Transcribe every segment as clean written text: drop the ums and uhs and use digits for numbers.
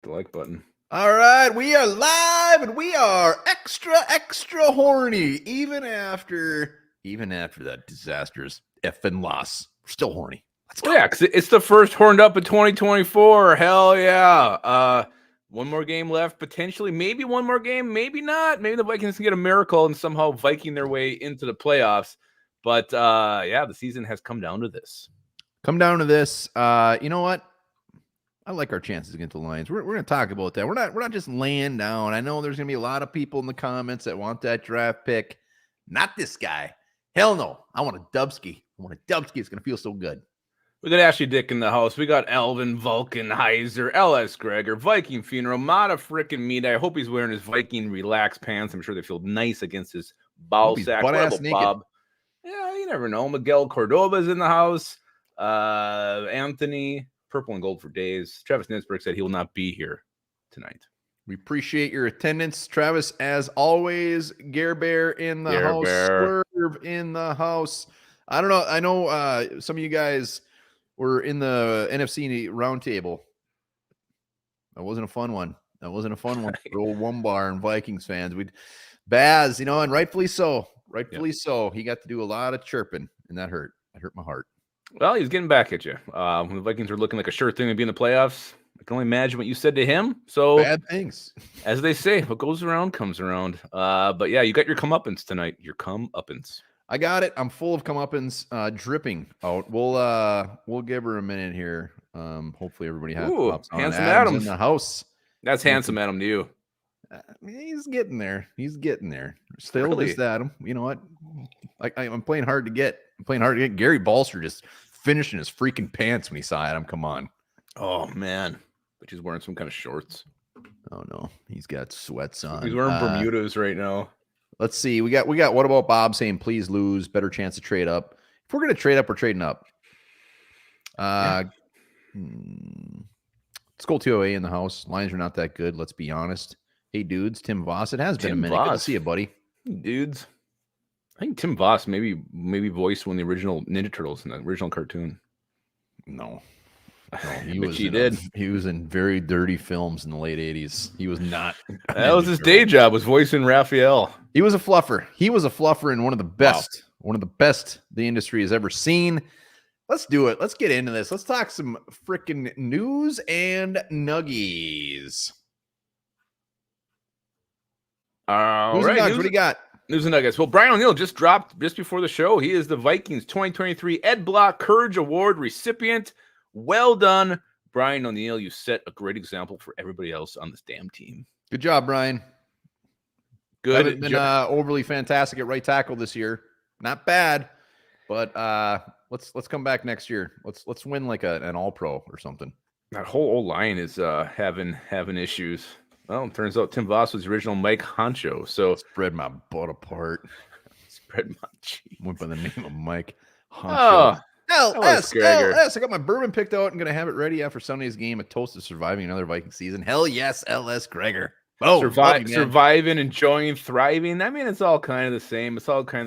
The like button. All right, we are live and we are extra horny. Even after that disastrous effing loss, we're still horny. Let's go. Well, yeah, because it's the first horned up in 2024. Hell yeah. One more game left, potentially. Maybe one more game, maybe not. Maybe the Vikings can get a miracle and somehow Viking their way into the playoffs. But yeah, the season has come down to this. You know what? I like our chances against the Lions. We're going to talk about that. We're not just laying down. I know there's going to be a lot of people in the comments that want that draft pick. Not this guy. Hell no. I want a Dubsky. It's going to feel so good. We got Ashley Dick in the house. We got Alvin Vulcanheiser, LS Gregor, Viking Funeral, Mata frickin' Meat. I hope he's wearing his Viking relaxed pants. I'm sure they feel nice against his ball sack. Butt-ass naked. Bob. Yeah, you never know. Miguel Cordoba's in the house. Anthony, purple and gold for days. Travis Ninsberg said he will not be here tonight. We appreciate your attendance, Travis. As always, Gare Bear in the house. Swerve in the house. I don't know. I know some of you guys were in the NFC roundtable. That wasn't a fun one. For old One Bar and Vikings fans. Baz, and rightfully so. So. He got to do a lot of chirping, and that hurt. That hurt my heart. Well, he's getting back at you. When the Vikings are looking like a sure thing to be in the playoffs, I can only imagine what you said to him. So bad things. As they say, what goes around comes around. But yeah, you got your comeuppance tonight. Your comeuppance. I got it. I'm full of comeuppance, dripping out. We'll give her a minute here. Hopefully everybody has pops on. Handsome Adams in the house. That's handsome Adam to you. He's getting there. Still, really? Just Adam. You know what? I'm playing hard to get. Gary Balser just finishing his freaking pants when he saw Adam come on. Oh man, but he's wearing some kind of shorts. Oh no, he's got sweats on. He's wearing Bermudas right now. Let's see. We got. What about Bob saying please lose? Better chance to trade up. If we're gonna trade up, we're trading up. Let's go TOA in the house. Lions are not that good. Let's be honest. Hey dudes, Tim Voss. It has been a minute. Good to see you, buddy. Dudes. I think Tim Voss maybe voiced one of the original Ninja Turtles in the original cartoon. No, he did. He was in very dirty films in the late 80s. He was not. That was his day job, was voicing Raphael. He was a fluffer. and one of the best. Wow. One of the best the industry has ever seen. Let's do it. Let's get into this. Let's talk some freaking news and nuggies. All right. What do you got? News and nuggets. Well, Brian O'Neill just dropped just before the show. He is the Vikings 2023 Ed Block Courage Award recipient. Well done, Brian O'Neill. You set a great example for everybody else on this damn team. Good job, Brian. Good. Haven't been overly fantastic at right tackle this year. Not bad, but let's come back next year. Let's win like an All-Pro or something. That whole old line is having issues. Well, it turns out Tim Voss was the original Mike Honcho. So spread my butt apart. Spread my cheeks. Went by the name of Mike Honcho. LS. I got my bourbon picked out and going to have it ready after Sunday's game. A toast to surviving another Viking season. Hell yes, LS Gregor. Oh, surviving, enjoying, thriving. I mean, it's all kind of the same. Something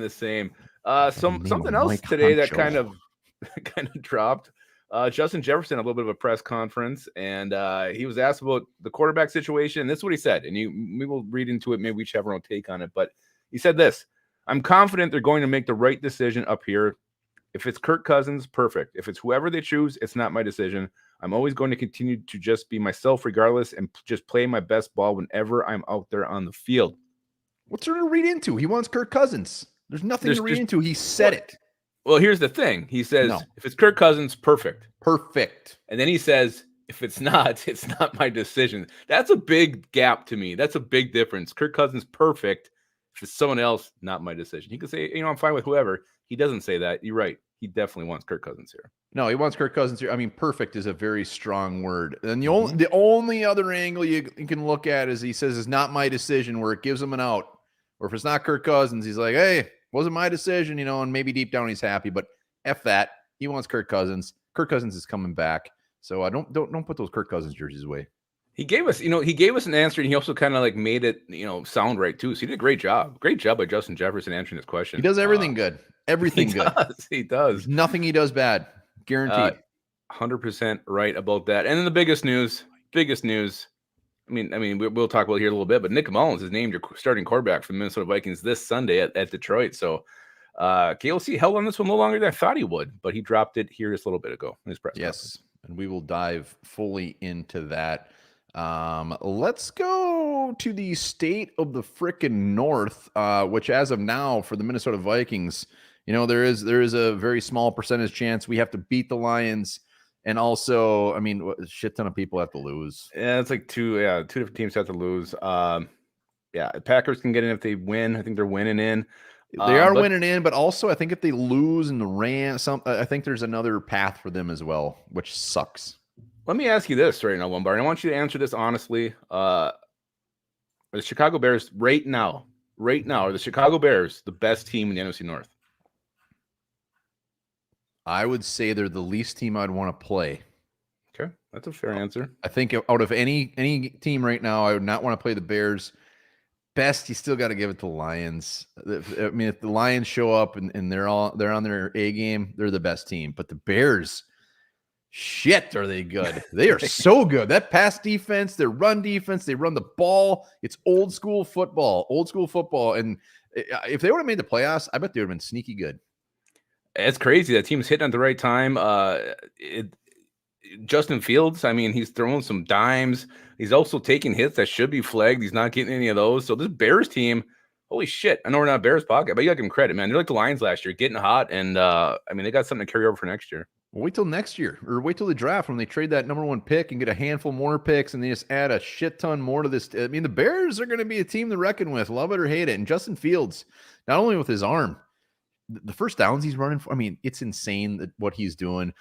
else today that kind of dropped. Justin Jefferson had a little bit of a press conference, and he was asked about the quarterback situation. And this is what he said, and we will read into it. Maybe we each have our own take on it. But he said this: "I'm confident they're going to make the right decision up here. If it's Kirk Cousins, perfect. If it's whoever they choose, it's not my decision. I'm always going to continue to just be myself regardless and just play my best ball whenever I'm out there on the field." What's there to read into? He wants Kirk Cousins. There's nothing to read into. He said it. Well, here's the thing. He says, if it's Kirk Cousins, perfect. Perfect. And then he says, if it's not my decision. That's a big gap to me. That's a big difference. Kirk Cousins, perfect. If it's someone else, not my decision. He could say, I'm fine with whoever. He doesn't say that. You're right. He definitely wants Kirk Cousins here. No, he wants Kirk Cousins here. I mean, perfect is a very strong word. And the only other angle you can look at is he says it's not my decision, where it gives him an out. Or if it's not Kirk Cousins, he's like, hey, wasn't my decision, and maybe deep down he's happy. But F that. He wants Kirk Cousins. Kirk Cousins is coming back. So don't put those Kirk Cousins jerseys away. He gave us an answer, and he also kind of made it, sound right too. So he did a great job. Great job by Justin Jefferson answering this question. He does everything good. Everything good. He does. There's nothing he does bad. Guaranteed. 100% right about that. And then the biggest news, we'll talk about it here a little bit, but Nick Mullins is named your starting quarterback for the Minnesota Vikings this Sunday at Detroit. So KOC held on this one a little longer than I thought he would, but he dropped it here just a little bit ago in his press conference. And we will dive fully into that. Let's go to the state of the frickin' North, which as of now for the Minnesota Vikings, there is a very small percentage chance we have to beat the Lions. And also, a shit ton of people have to lose. Yeah, it's like two different teams have to lose. Packers can get in if they win. I think they're winning in. They are winning in, but also I think if they lose in the Rams, I think there's another path for them as well, which sucks. Let me ask you this right now, Lombard. I want you to answer this honestly. Are the Chicago Bears right now, are the Chicago Bears the best team in the NFC North? I would say they're the least team I'd want to play. Okay, that's a fair answer. I think out of any team right now, I would not want to play the Bears. Best, you still got to give it to the Lions. If the Lions show up and they're on their A game, they're the best team. But the Bears, shit, are they good? They are so good. That pass defense, their run defense, they run the ball. It's old school football. And if they would have made the playoffs, I bet they would have been sneaky good. It's crazy. That team's hitting at the right time. Justin Fields, he's throwing some dimes. He's also taking hits that should be flagged. He's not getting any of those. So this Bears team, holy shit. I know we're not Bears pocket, but you got to give them credit, man. They're like the Lions last year, getting hot. And, they got something to carry over for next year. Well, wait till next year, or wait till the draft when they trade that number 1 pick and get a handful more picks, and they just add a shit ton more to this. The Bears are going to be a team to reckon with, love it or hate it. And Justin Fields, not only with his arm, the first downs he's running for, it's insane what he's doing.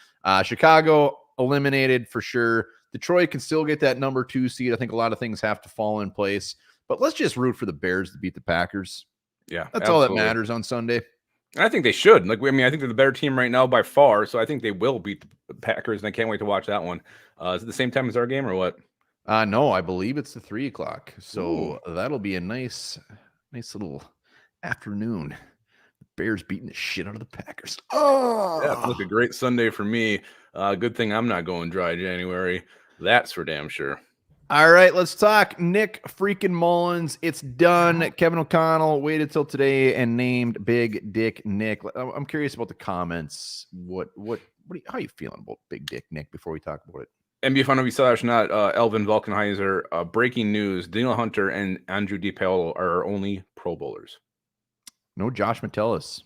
Chicago eliminated for sure. Detroit can still get that number 2 seed. I think a lot of things have to fall in place, but let's just root for the Bears to beat the Packers. Yeah, that's absolutely all that matters on Sunday. I think they should. I think they're the better team right now by far. So I think they will beat the Packers, and I can't wait to watch that one. Is it the same time as our game or what? No, I believe it's the 3:00. So that'll be a nice little afternoon. Bears beating the shit out of the Packers. Oh, yeah, look, a great Sunday for me. Good thing I'm not going dry January. That's for damn sure. All right, let's talk Nick freaking Mullins. It's done. Kevin O'Connell waited till today and named Big Dick Nick. I'm curious about the comments. How are you feeling about Big Dick Nick before we talk about it? NBFNW/not Elvin Vulcanheiser. Breaking news: Daniel Hunter and Andrew DePaolo are our only Pro Bowlers. No Josh Metellus.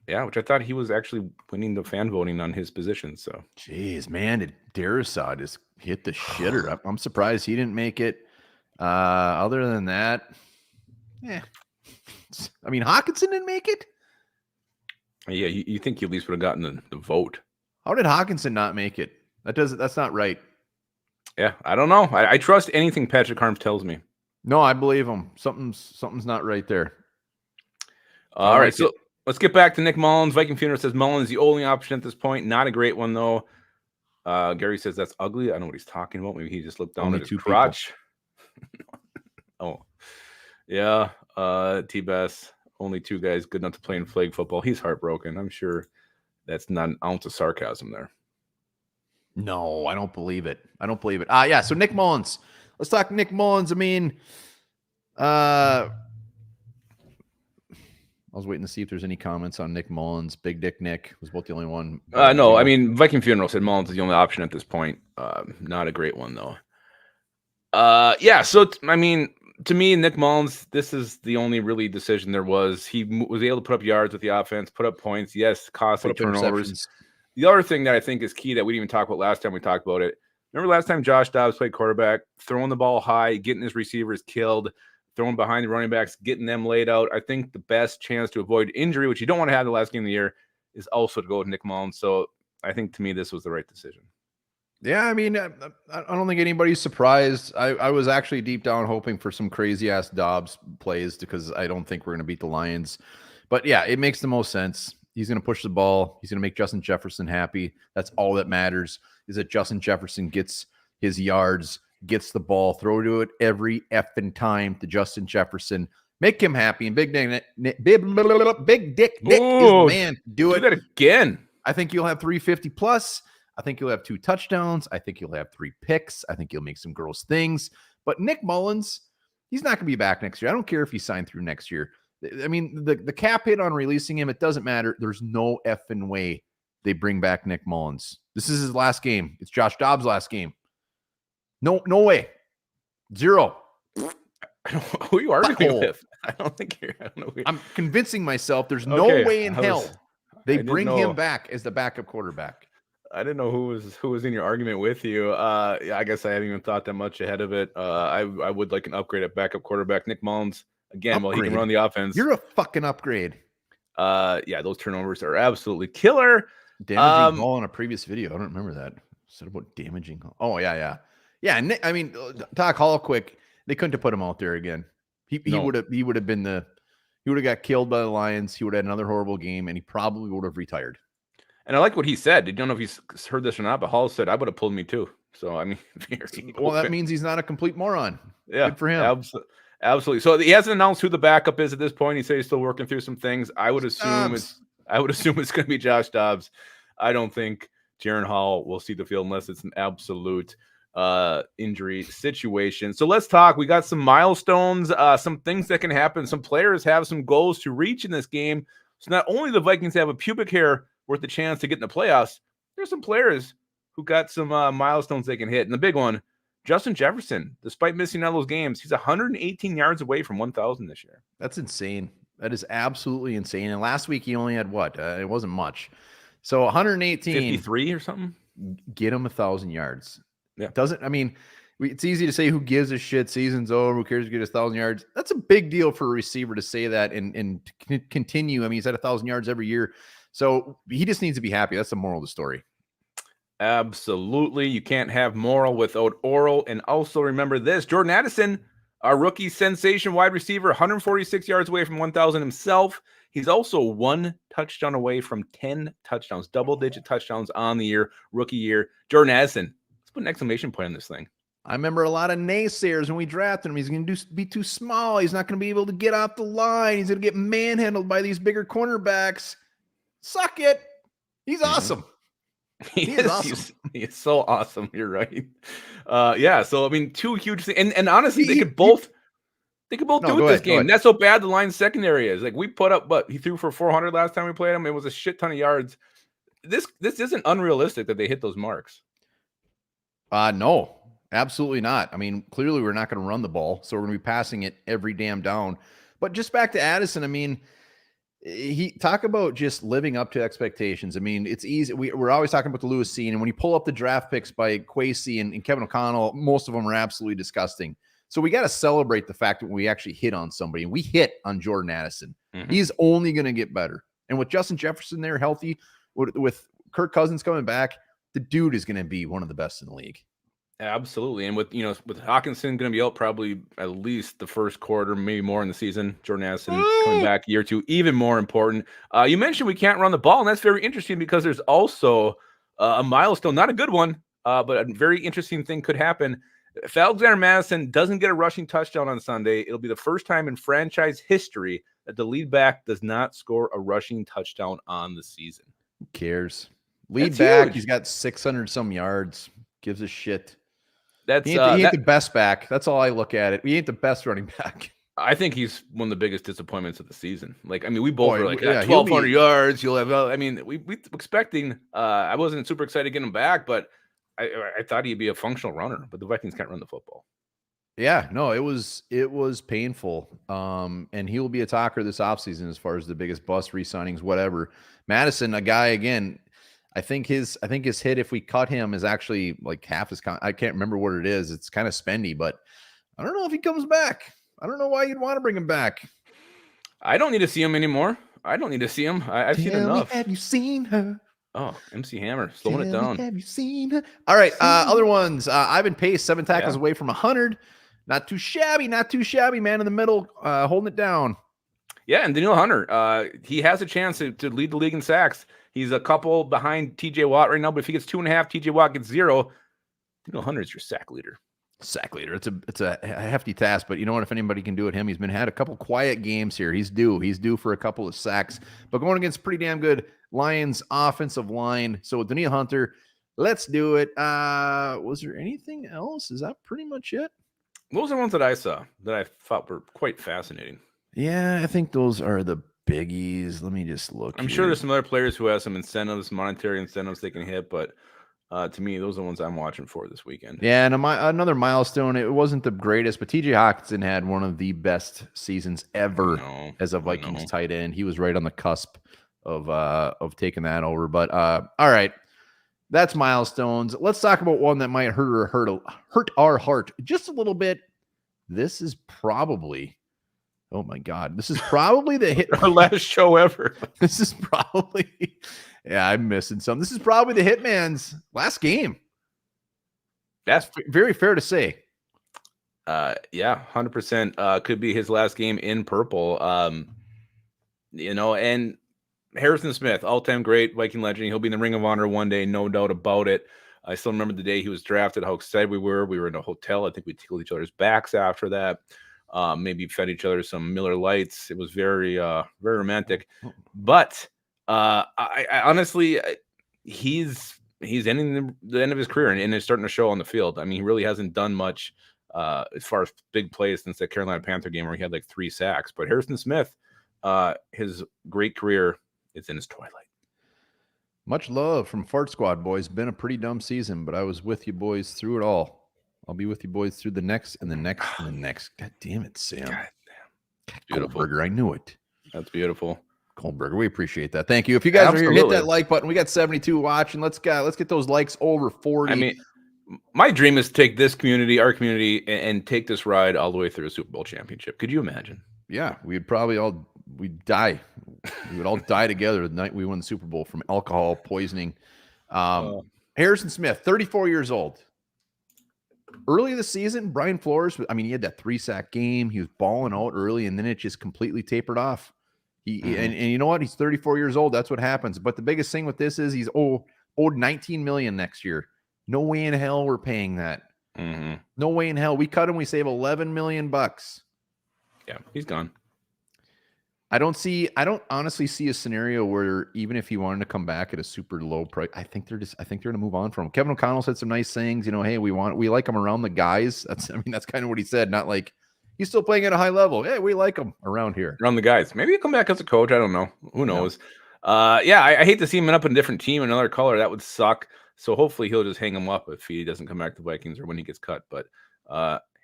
Yeah, which I thought he was actually winning the fan voting on his position. So, jeez, man, did Darrisaw just hit the shitter? I'm surprised he didn't make it. Other than that, Hawkinson didn't make it. Yeah, you think you at least would have gotten the vote? How did Hawkinson not make it? That's not right. Yeah, I don't know. I trust anything Patrick Harms tells me. No, I believe him. Something's not right there. All right, so let's get back to Nick Mullins. Viking Funeral says Mullins the only option at this point. Not a great one, though. Gary says that's ugly. I don't know what he's talking about. Maybe he just looked down at his crotch. Oh, yeah. T-Bass, only 2 guys good enough to play in flag football. He's heartbroken. I'm sure that's not an ounce of sarcasm there. No, I don't believe it. Yeah, so Nick Mullins. Let's talk Nick Mullins. I was waiting to see if there's any comments on Nick Mullins. Big Dick Nick was both the only one. No, Viking Funeral said Mullins is the only option at this point. Not a great one, though. So, to me, Nick Mullins, this is the only really decision there was. He was able to put up yards with the offense, put up points. Yes, costly turnovers. The other thing that I think is key that we didn't even talk about last time we talked about it. Remember last time Josh Dobbs played quarterback, throwing the ball high, getting his receivers killed, throwing behind the running backs, getting them laid out. I think the best chance to avoid injury, which you don't want to have the last game of the year, is also to go with Nick Mullins. So I think to me, this was the right decision. Yeah, I don't think anybody's surprised. I was actually deep down hoping for some crazy ass Dobbs plays because I don't think we're going to beat the Lions. But yeah, it makes the most sense. He's going to push the ball. He's going to make Justin Jefferson happy. That's all that matters, is that Justin Jefferson gets his yards, gets the ball, throw to it every effing time to Justin Jefferson. Make him happy. And Big Dick Nick is the man. Do it that again. I think you'll have 350 plus. I think you'll have 2 touchdowns. I think you'll have 3 picks. I think you'll make some gross things. But Nick Mullins, he's not going to be back next year. I don't care if he signed through next year. I mean, the cap hit on releasing him, it doesn't matter. There's no effing way they bring back Nick Mullins. This is his last game. It's Josh Dobbs' last game. No way. Zero. I don't know who you are arguing with. I don't think you're. I don't know. I'm convincing myself there's no way in hell they bring him back as the backup quarterback. I didn't know who was in your argument with you. I guess I haven't even thought that much ahead of it. I would like an upgrade at backup quarterback. Nick Mullins, again, well, he can run the offense. You're a fucking upgrade. Yeah, those turnovers are absolutely killer. Damaging ball in a previous video. I don't remember that. Said about damaging. Oh, yeah. Yeah, Nick, I mean, Doc Hall quick. They couldn't have put him out there again. He would have been he would have got killed by the Lions. He would have had another horrible game, and he probably would have retired. And I like what he said. I don't know if he's heard this or not, but Hall said, I would have pulled me too. So, I mean, well, that means he's not a complete moron. Yeah. Good for him. Absolutely. So he hasn't announced who the backup is at this point. He said he's still working through some things. I would assume it's going to be Josh Dobbs. I don't think Jaren Hall will see the field unless it's an absolute injury situation. So let's talk. We got some milestones, some things that can happen. Some players have some goals to reach in this game. So not only the Vikings have a pubic hair worth a chance to get in the playoffs, there's some players who got some milestones they can hit. And the big one, Justin Jefferson, despite missing all those games, he's 118 yards away from 1,000 this year. That's insane. That is absolutely insane. And last week he only had what? It wasn't much. So 118. 53 or something? Get him 1,000 yards. Yeah. It's easy to say who gives a shit, season's over, who cares to get 1,000 yards. That's a big deal for a receiver to say that and continue. I mean, he's at 1,000 yards every year. So he just needs to be happy. That's the moral of the story. Absolutely. You can't have moral without oral. And also remember this, Jordan Addison, our rookie sensation wide receiver, 146 yards away from 1,000 himself. He's also 1 touchdown away from 10 touchdowns, double-digit touchdowns on the year, rookie year. Jordan Addison, let's put an exclamation point on this thing. I remember a lot of naysayers when we drafted him. He's going to be too small. He's not going to be able to get off the line. He's going to get manhandled by these bigger cornerbacks. Suck it. He's awesome. He is awesome. He is so awesome. You're right. Yeah. So I mean, 2 huge things, and honestly, they could both do it this game. That's how bad the Lions secondary is. Like we put up, but he threw for 400 last time we played him. It was a shit ton of yards. This isn't unrealistic that they hit those marks. No, absolutely not. I mean, clearly we're not going to run the ball, so we're going to be passing it every damn down. But just back to Addison, I mean, he talk about just living up to expectations. I mean, it's easy. We're always talking about the Lewis scene, and when you pull up the draft picks by Kwesi and Kevin O'Connell, most of them are absolutely disgusting. So we got to celebrate the fact that we actually hit on somebody, and we hit on Jordan Addison. Mm-hmm. He's only going to get better. And with Justin Jefferson there healthy, with Kirk Cousins coming back, the dude is going to be one of the best in the league. Absolutely. And with Hawkinson going to be out probably at least the first quarter, maybe more in the season, Jordan Addison coming back year 2, even more important. You mentioned we can't run the ball, and that's very interesting because there's also a milestone, not a good one, but a very interesting thing could happen. If Alexander Mattison doesn't get a rushing touchdown on Sunday, it'll be the first time in franchise history that the lead back does not score a rushing touchdown on the season. Who cares? Lead back, huge. He's got 600 some yards. Gives a shit. He ain't the best back. That's all I look at it. He ain't the best running back. I think he's one of the biggest disappointments of the season. Like, I mean, we both were like, 1,200 yards. You'll have. I mean, we expecting. I wasn't super excited to get him back, but I thought he'd be a functional runner. But the Vikings can't run the football. Yeah, no, it was painful. And he will be a talker this offseason as far as the biggest bust, re-signings, whatever. Madison, a guy again. I think his hit, if we cut him, is actually like half his. I can't remember what it is. It's kind of spendy, but I don't know if he comes back. I don't know why you'd want to bring him back. I don't need to see him anymore. I don't need to see him. I've seen enough. Have you seen her? Oh, MC Hammer, slowing it down. Have you seen her? All right, other ones. Ivan Pace, 7 tackles away from 100. Not too shabby. Man in the middle, holding it down. Yeah, and Danielle Hunter, he has a chance to lead the league in sacks. He's a couple behind TJ Watt right now, but if he gets 2.5, TJ Watt gets 0. Danielle Hunter is your sack leader. It's a hefty task, but you know what? If anybody can do it, him. He's had a couple quiet games here. He's due for a couple of sacks, but going against pretty damn good Lions offensive line. So with Danielle Hunter, let's do it. Was there anything else? Is that pretty much it? Those are ones that I saw that I thought were quite fascinating. Yeah, I think those are the biggies. Let me just look. I'm sure there's some other players who have some incentives, monetary incentives they can hit, but to me, those are the ones I'm watching for this weekend. Yeah, and another milestone. It wasn't the greatest, but TJ Hawkinson had one of the best seasons ever as a Vikings tight end. He was right on the cusp of taking that over. But all right, that's milestones. Let's talk about one that might hurt our heart just a little bit. This is probably, oh my God, this is probably the hit our last show ever. This is probably, yeah, I'm missing some. This is probably the Hitman's last game. That's very fair to say. Yeah, 100%. Could be his last game in purple. And Harrison Smith, all-time great Viking legend. He'll be in the Ring of Honor one day, no doubt about it. I still remember the day he was drafted, how excited we were. We were in a hotel. I think we tickled each other's backs after that. Maybe fed each other some Miller Lights. It was very, very romantic. But I honestly, he's ending the end of his career and it's starting to show on the field. I mean, he really hasn't done much as far as big plays since the Carolina Panther game where he had like 3 sacks. But Harrison Smith, his great career is in his twilight. Much love from Fart Squad, boys. Been a pretty dumb season, but I was with you boys through it all. I'll be with you boys through the next and the next and the next. God damn it, Sam. God damn. Beautiful. Goldberger, I knew it. That's beautiful. Goldberger, we appreciate that. Thank you. If you guys are here, hit that like button. We got 72 watching. Let's get those likes over 40. I mean, my dream is to take this community, our community, and take this ride all the way through a Super Bowl championship. Could you imagine? Yeah, we'd probably we'd die. We would all die together the night we won the Super Bowl from alcohol poisoning. Harrison Smith, 34 years old. Early this season, Brian Flores, I mean, he had that 3-sack game. He was balling out early, and then it just completely tapered off. And you know what? He's 34 years old. That's what happens. But the biggest thing with this is he's owed $19 million next year. No way in hell we're paying that. No way in hell. We cut him. We save $11 million. Yeah, he's gone. I don't honestly see a scenario where even if he wanted to come back at a super low price, I think they're going to move on from him. Kevin O'Connell said some nice things, hey, we like him around the guys. That's kind of what he said. Not like he's still playing at a high level. Hey, we like him around here. Around the guys. Maybe he'll come back as a coach. I don't know. Who knows? Yeah, I hate to see him up in a different team, another color. That would suck. So hopefully he'll just hang him up if he doesn't come back to Vikings or when he gets cut. But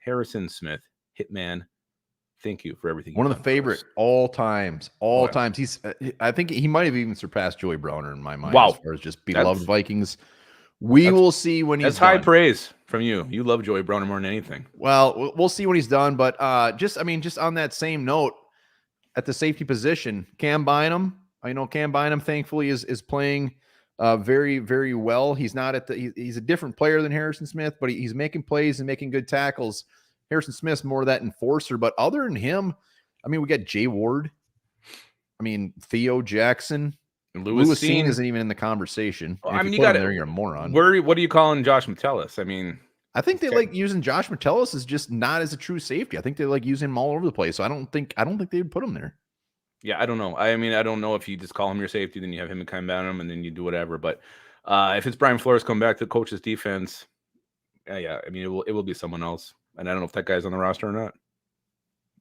Harrison Smith, Hitman, thank you for everything. One of the favorite all times. He's, I think he might have even surpassed Joey Browner in my mind. Wow. As far as just beloved Vikings. We will see when he's done. That's high praise from you. You love Joey Browner more than anything. Well, we'll see when he's done. But just on that same note, at the safety position, Cam Bynum. I know Cam Bynum, thankfully, is playing very, very well. He's not he's a different player than Harrison Smith, but he's making plays and making good tackles. Harrison Smith's more of that enforcer, but other than him, I mean, we got Jay Ward. I mean, Theo Jackson. Lewis Cine isn't even in the conversation. Well, I mean, you got there, you're a moron. What are you calling Josh Metellus? I mean, I think they like using Josh Metellus as just not as a true safety. I think they like using him all over the place. So I don't think they would put him there. Yeah, I don't know. I mean, I don't know if you just call him your safety, then you have him and Cam Bynum, and then you do whatever. But if it's Brian Flores come back to coach his defense, yeah, I mean, it will be someone else. And I don't know if that guy's on the roster or not.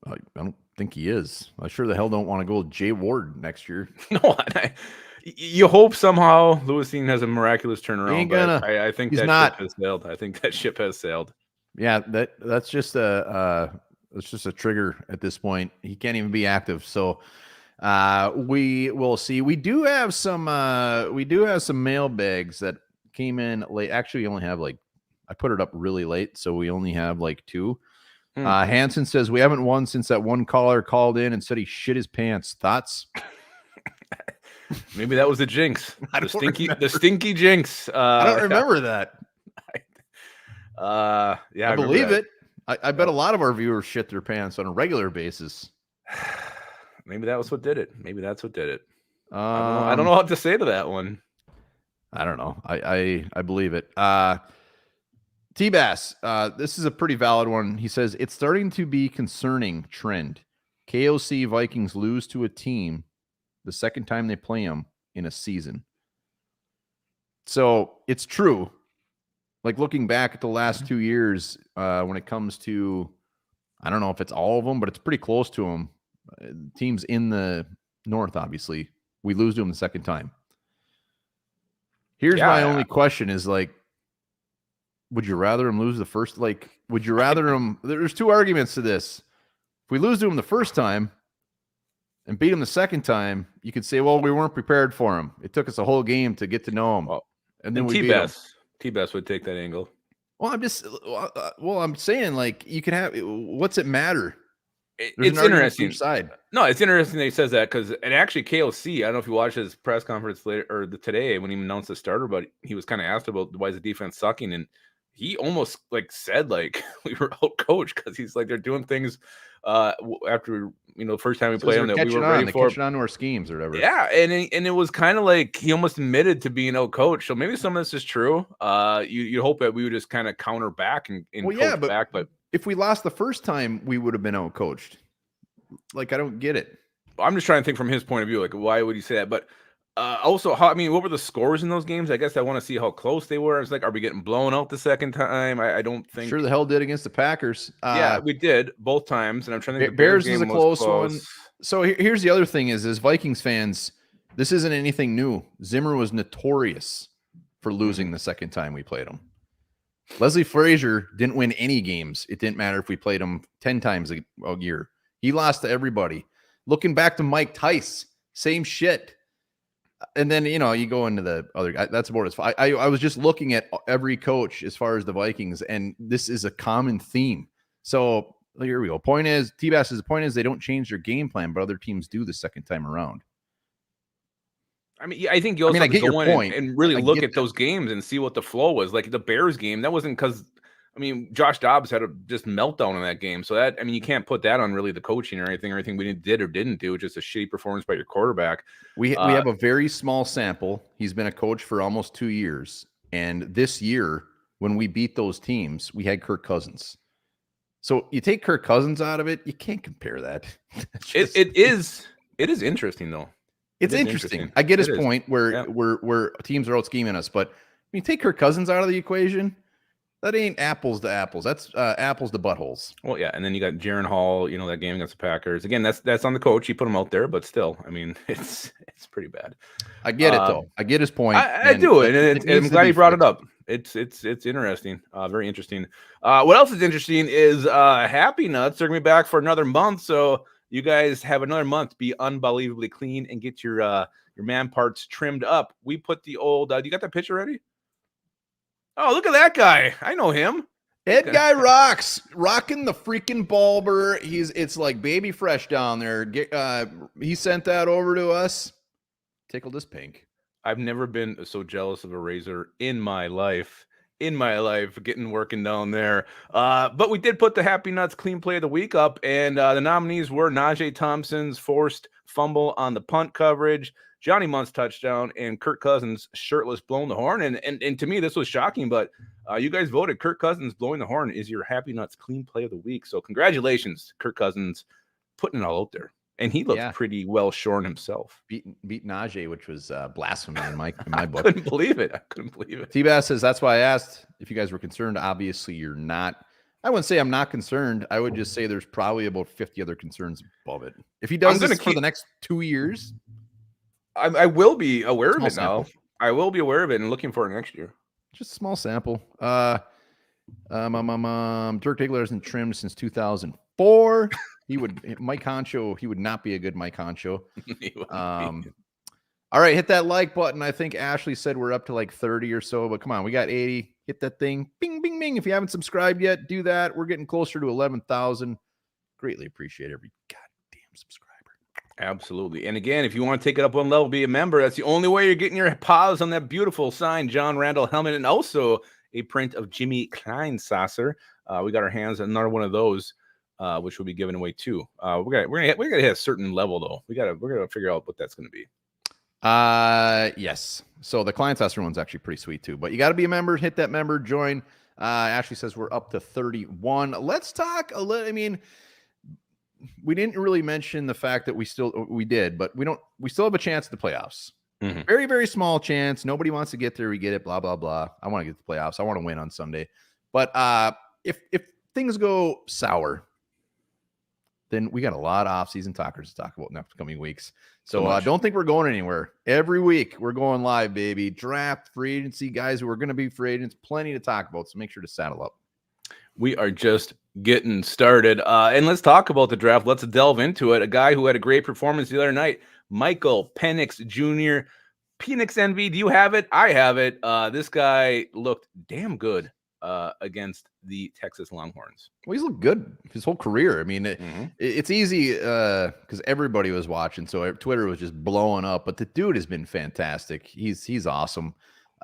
I don't think he is. I sure the hell don't want to go with Jay Ward next year. No, you hope somehow Lewis Cine has a miraculous turnaround. But I think ship has sailed. I think that ship has sailed. Yeah, that's just a trigger at this point. He can't even be active. So we will see. We do have some mailbags that came in late. Actually, we only have I put it up really late, so we only have 2. Hanson says we haven't won since that one caller called in and said he shit his pants. Thoughts? Maybe that was the jinx. The stinky jinx. I don't remember that. Yeah, I believe it. I bet a lot of our viewers shit their pants on a regular basis. Maybe that was what did it. Maybe that's what did it. I don't know what to say to that one. I don't know. I believe it. T-Bass, this is a pretty valid one. He says, it's starting to be concerning trend. KOC Vikings lose to a team the second time they play them in a season. So it's true. Like looking back at the last 2 years, when it comes to, I don't know if it's all of them, but it's pretty close to them. Teams in the North, obviously, we lose to them the second time. Here's my only question is like, would you rather them lose the first? Like, would you rather them? There's two arguments to this. If we lose to them the first time and beat them the second time, you could say, well, we weren't prepared for them. It took us a whole game to get to know them. Well, and then we beat them. T-Best would take that angle. Well, I'm saying, like, you can have, what's it matter? It's interesting. Side. No, it's interesting that he says that because, and actually KOC, I don't know if you watched his press conference later or today when he announced the starter, but he was kind of asked about why is the defense sucking, and he almost like said like we were out coached because he's like they're doing things after the first time we played them that we were ready for. Catching on to our schemes or whatever. Yeah, and it was kind of like he almost admitted to being out coached. So maybe some of this is true. You hope that we would just kind of counter back and coach back, but if we lost the first time, we would have been out coached. Like, I don't get it. I'm just trying to think from his point of view, like, why would he say that? But also, what were the scores in those games? I guess I want to see how close they were. It's like, are we getting blown out the second time? I don't think. Sure the hell did against the Packers. Yeah, we did both times. And I'm trying to think. Bears was a close one. So here's the other thing is Vikings fans, this isn't anything new. Zimmer was notorious for losing the second time we played him. Leslie Frazier didn't win any games. It didn't matter if we played him 10 times a year. He lost to everybody. Looking back to Mike Tice, same shit. And then, you go into the other guy. That's about it. I was just looking at every coach as far as the Vikings, and this is a common theme. So here we go. T-Bass's point is they don't change their game plan, but other teams do the second time around. I mean, I think you also have to go in and really look at those games and see what the flow was. Like the Bears game, that wasn't because, Josh Dobbs had a just meltdown in that game. So that, you can't put that on really the coaching or anything we did or didn't do. It's just a shitty performance by your quarterback. We have a very small sample. He's been a coach for almost 2 years. And this year, when we beat those teams, we had Kirk Cousins. So you take Kirk Cousins out of it, you can't compare that. It is interesting though. It's interesting. I get his point where teams are out scheming us, but when you take Kirk Cousins out of the equation, that ain't apples to apples. That's apples to buttholes. Well, yeah, and then you got Jaron Hall, that game against the Packers. Again, that's on the coach. He put him out there, but still, it's pretty bad. I get it though. I get his point. I do, and I'm glad he brought it up. It's interesting, very interesting. What else is interesting is Happy Nuts. They're gonna be back for another month, so you guys have another month to be unbelievably clean and get your man parts trimmed up. We put the old. You got that picture ready? Oh, look at that guy! I know him. Ed guy rocks, rocking the freaking bulber. It's like baby fresh down there. He sent that over to us. Tickled us pink. I've never been so jealous of a razor in my life. Working down there. But we did put the Happy Nuts Clean Play of the Week up, and the nominees were Najee Thompson's forced fumble on the punt coverage, Johnny Munt's touchdown, and Kirk Cousins' shirtless blowing the horn. And to me, this was shocking, but you guys voted Kirk Cousins blowing the horn is your Happy Nuts Clean Play of the Week. So congratulations, Kirk Cousins, putting it all out there. And he looked pretty well shorn himself. Beat Najee, which was blasphemy in my book. I couldn't believe it. T-Bass says, that's why I asked if you guys were concerned. Obviously, you're not. I wouldn't say I'm not concerned. I would just say there's probably about 50 other concerns above it. If he does this for the next 2 years. I will be aware of it now. I will be aware of it and looking for it next year. Just a small sample. Dirk Diggler hasn't trimmed since 2004. Mike Honcho, he would not be a good Mike Honcho. All right, hit that like button. I think Ashley said we're up to like 30 or so, but come on, we got 80. Hit that thing. Bing, bing, bing. If you haven't subscribed yet, do that. We're getting closer to 11,000. Greatly appreciate every goddamn subscriber. Absolutely. And again, if you want to take it up one level, be a member. That's the only way you're getting your paws on that beautiful signed John Randall helmet and also a print of Jimmy Kleinsasser. We got our hands on another one of those. Which will be given away too. We're gonna hit a certain level though. We're gonna figure out what that's gonna be. Yes. So the Kleinsasser one's actually pretty sweet too. But you got to be a member. Hit that member. Join. Ashley says we're up to 31. Let's talk a little. We didn't really mention the fact that we did, but we still have a chance at the playoffs. Very, very small chance. Nobody wants to get there. We get it. Blah, blah, blah. I want to get to the playoffs. I want to win on Sunday. But if things go sour, then we got a lot of offseason talkers to talk about in the upcoming weeks. So don't think we're going anywhere. Every week we're going live, baby. Draft, free agency, guys who are going to be free agents. Plenty to talk about. So make sure to saddle up. We are just getting started. And let's talk about the draft. Let's delve into it. A guy who had a great performance the other night, Michael Penix Jr. Penix Envy. Do you have it? I have it. This guy looked damn good against the Texas Longhorns. Well, he's looked good his whole career. I mean, it's easy because everybody was watching, so Twitter was just blowing up. But the dude has been fantastic. He's awesome.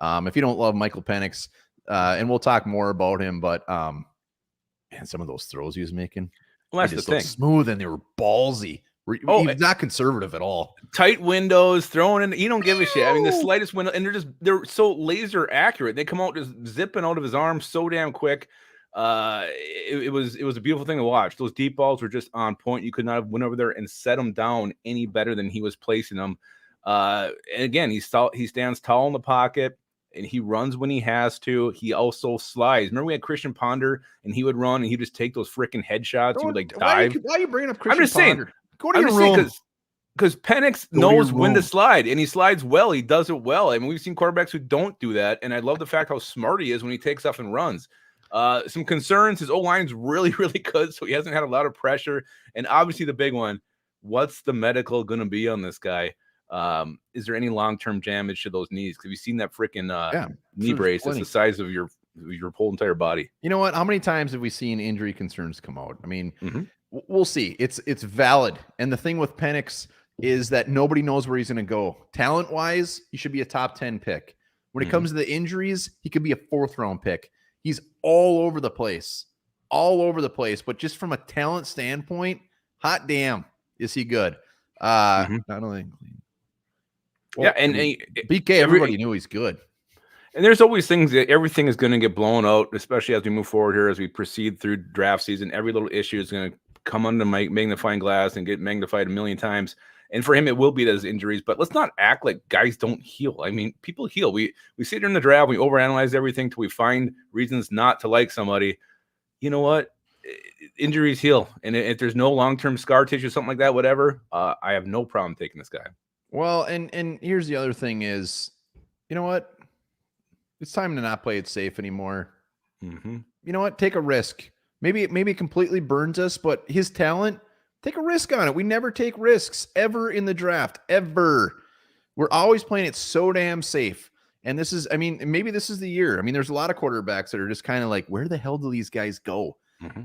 If you don't love Michael Penix, and we'll talk more about him, but man, some of those throws he was making, well, that's the thing, smooth and they were ballsy. He's not conservative at all. Tight windows, throwing in. You don't give a shit. I mean, the slightest window, and they're so laser accurate. They come out just zipping out of his arm so damn quick. It was a beautiful thing to watch. Those deep balls were just on point. You could not have went over there and set them down any better than he was placing them. And again, he stands tall in the pocket, and he runs when he has to. He also slides. Remember we had Christian Ponder, and he would run, and he'd just take those freaking headshots. He would like dive. Why are you bringing up Christian I'm just Ponder? saying. Go to your room. Because Penix knows when to slide, and he slides well. He does it well. I mean, we've seen quarterbacks who don't do that, and I love the fact how smart he is when he takes off and runs. Some concerns. His O-line's really, really good, so he hasn't had a lot of pressure. And obviously the big one, what's the medical going to be on this guy? Is there any long-term damage to those knees? Because you've seen that freaking knee brace. It's the size of your whole entire body. You know what? How many times have we seen injury concerns come out? I mean, we'll see. It's valid. And the thing with Penix is that nobody knows where he's going to go. Talent-wise, he should be a top 10 pick. When it comes to the injuries, he could be a 4th-round pick. He's all over the place. But just from a talent standpoint, hot damn, is he good? Not only... Well, and BK, everybody knew he's good. And there's always things that everything is going to get blown out, especially as we move forward here, as we proceed through draft season. Every little issue is going to come under magnifying glass and get magnified a million times. And for him, it will be those injuries. But let's not act like guys don't heal. I mean, people heal. We sit here in the draft, we overanalyze everything till we find reasons not to like somebody. You know what? Injuries heal. And if there's no long-term scar tissue, something like that, whatever, I have no problem taking this guy. Well, and here's the other thing is, you know what? It's time to not play it safe anymore. You know what? Take a risk. Maybe it completely burns us, but his talent, take a risk on it. We never take risks ever in the draft, ever. We're always playing it so damn safe. And this is, I mean, maybe this is the year. I mean, there's a lot of quarterbacks that are just kind of like, where the hell do these guys go?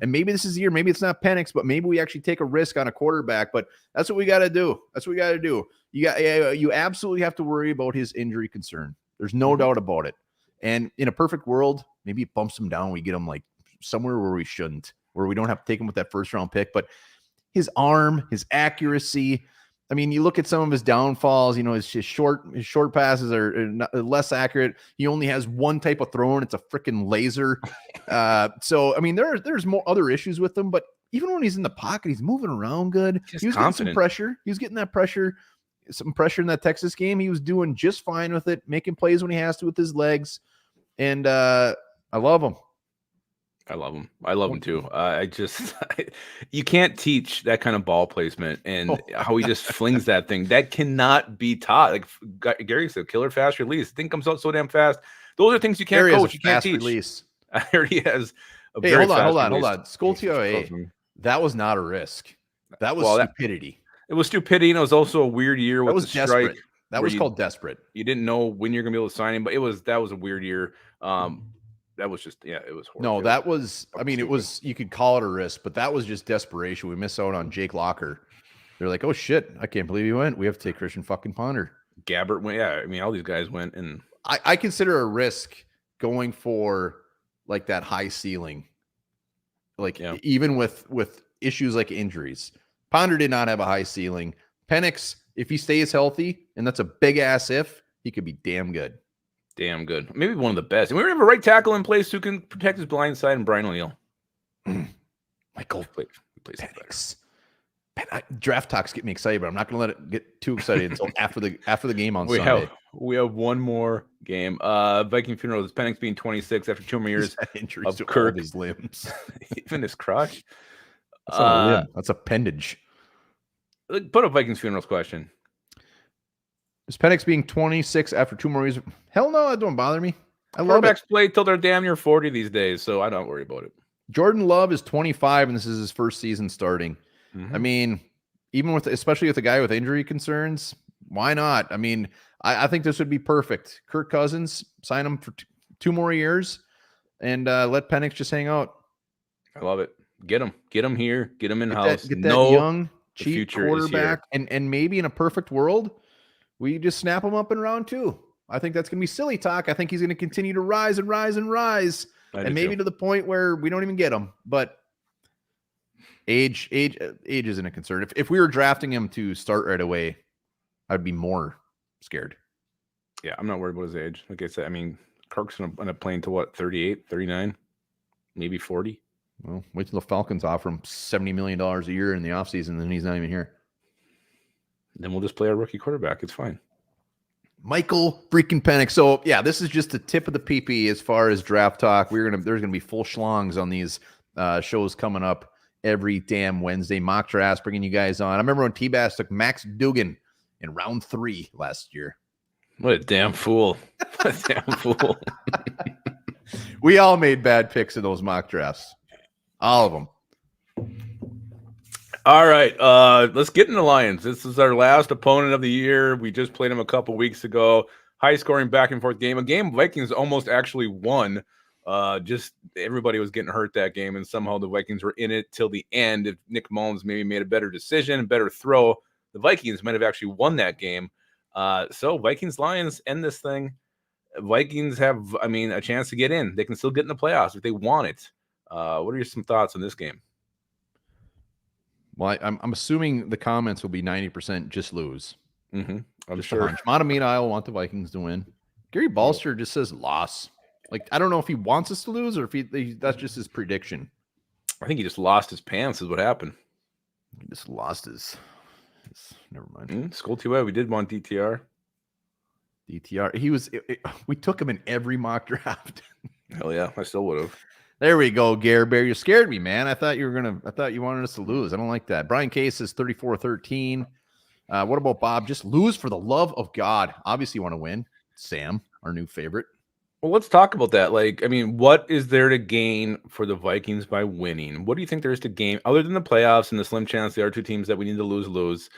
And maybe this is the year. Maybe it's not Penix, but maybe we actually take a risk on a quarterback. But that's what we got to do. You absolutely have to worry about his injury concern. There's no doubt about it. And in a perfect world, maybe it bumps him down. We get him like somewhere where we shouldn't, where we don't have to take him with that 1st-round pick. But his arm, his accuracy. I mean, you look at some of his downfalls. You know, his short passes are less accurate. He only has one type of throw, and it's a freaking laser. So I mean, there's more other issues with him. But even when he's in the pocket, he's moving around good. He was getting some pressure. He was getting that pressure. Some pressure in that Texas game. He was doing just fine with it, making plays when he has to with his legs. And I love him. I love him too. You can't teach that kind of ball placement and how he just flings that thing. That cannot be taught. Like Gary said, killer fast release. Thing comes out so damn fast. Those are things you can't coach. You can't teach. Release. I heard he has a very hold on. Skull TOA. That was not a risk. That was stupidity. It was stupidity, and it was also a weird year with the strike. That was called desperate. You didn't know when you're gonna be able to sign him, but that was a weird year. That was just it was horrible. No, that was it was, you could call it a risk, but that was just desperation. We missed out on Jake Locker. They're like, oh shit, I can't believe he went. We have to take Christian fucking Ponder. Gabbert went. Yeah, I mean, all these guys went, and I consider a risk going for like that high ceiling. Like even with issues like injuries. Ponder did not have a high ceiling. Penix, if he stays healthy, and that's a big ass if, he could be damn good. Damn good. Maybe one of the best. And we have a right tackle in place who can protect his blind side, and Brian O'Neill. Michael Penix. Draft talks get me excited, but I'm not going to let it get too excited until after the game on Sunday. We have one more game. Viking funeral. Penix being 26 after 2 more years injuries to Kirk. all of his limbs, even his crotch. That's not a limb. That's appendage. Put a Vikings funerals question. Is Penix being 26 after 2 more years? Hell no, that don't bother me. I love it. Quarterbacks play till they're damn near 40 these days, so I don't worry about it. Jordan Love is 25, and this is his first season starting. I mean, especially with a guy with injury concerns, why not? I mean, I think this would be perfect. Kirk Cousins, sign him for 2 more years, and let Penix just hang out. I love it. Get him here. Get him in house. Get that young, cheap quarterback, and maybe in a perfect world, we just snap him up in round 2. I think that's going to be silly talk. I think he's going to continue to rise and rise and rise, and maybe to the point where we don't even get him. But age isn't a concern. If we were drafting him to start right away, I'd be more scared. Yeah, I'm not worried about his age. Like I said, I mean, Kirk's going to end up playing to what, 38, 39, maybe 40. Well, wait till the Falcons offer him $70 million a year in the offseason, then he's not even here. Then we'll just play our rookie quarterback. It's fine. Michael freaking Penix. So yeah, this is just the tip of the PP as far as draft talk. There's gonna be full schlongs on these shows coming up every damn Wednesday. Mock drafts, bringing you guys on. I remember when T-Bass took Max Duggan in round 3 last year. What a damn fool! What a damn fool! We all made bad picks in those mock drafts. All of them. All right, let's get into Lions. This is our last opponent of the year. We just played them a couple weeks ago. High-scoring back-and-forth game. A game Vikings almost actually won. Just everybody was getting hurt that game, and somehow the Vikings were in it till the end. If Nick Mullins maybe made a better decision, better throw, the Vikings might have actually won that game. So Vikings-Lions end this thing. Vikings have, a chance to get in. They can still get in the playoffs if they want it. What are some thoughts on this game? Well, I'm assuming the comments will be 90% just lose. I'm just sure. Montamina, I will want the Vikings to win. Gary Balster just says loss. Like, I don't know if he wants us to lose or if that's just his prediction. I think he just lost his pants is what happened. He just lost his never mind. Skull too bad. We did want DTR. We took him in every mock draft. Hell yeah, I still would have. There we go, Gare Bear. You scared me, man. I thought you wanted us to lose. I don't like that. Brian Case is 34-13. What about Bob? Just lose for the love of God. Obviously you want to win. Sam, our new favorite. Well, let's talk about that. What is there to gain for the Vikings by winning? What do you think there is to gain other than the playoffs and the slim chance there are 2 teams that we need to lose?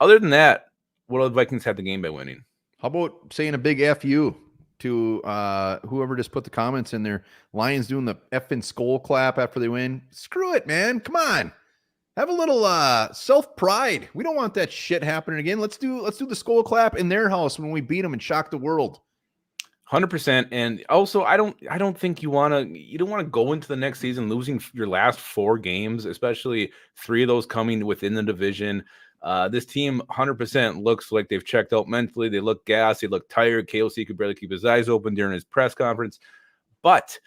Other than that, what do the Vikings have to gain by winning? How about saying a big FU to whoever just put the comments in there? Lions doing the effing skull clap after they win. Screw it, man. Come on. Have a little self-pride. We don't want that shit happening again. Let's do the skull clap in their house when we beat them and shock the world. 100%. And also, I don't think you don't want to go into the next season losing your last 4 games, especially 3 of those coming within the division. This team 100% looks like they've checked out mentally. They look gassed. They look tired. KOC could barely keep his eyes open during his press conference. But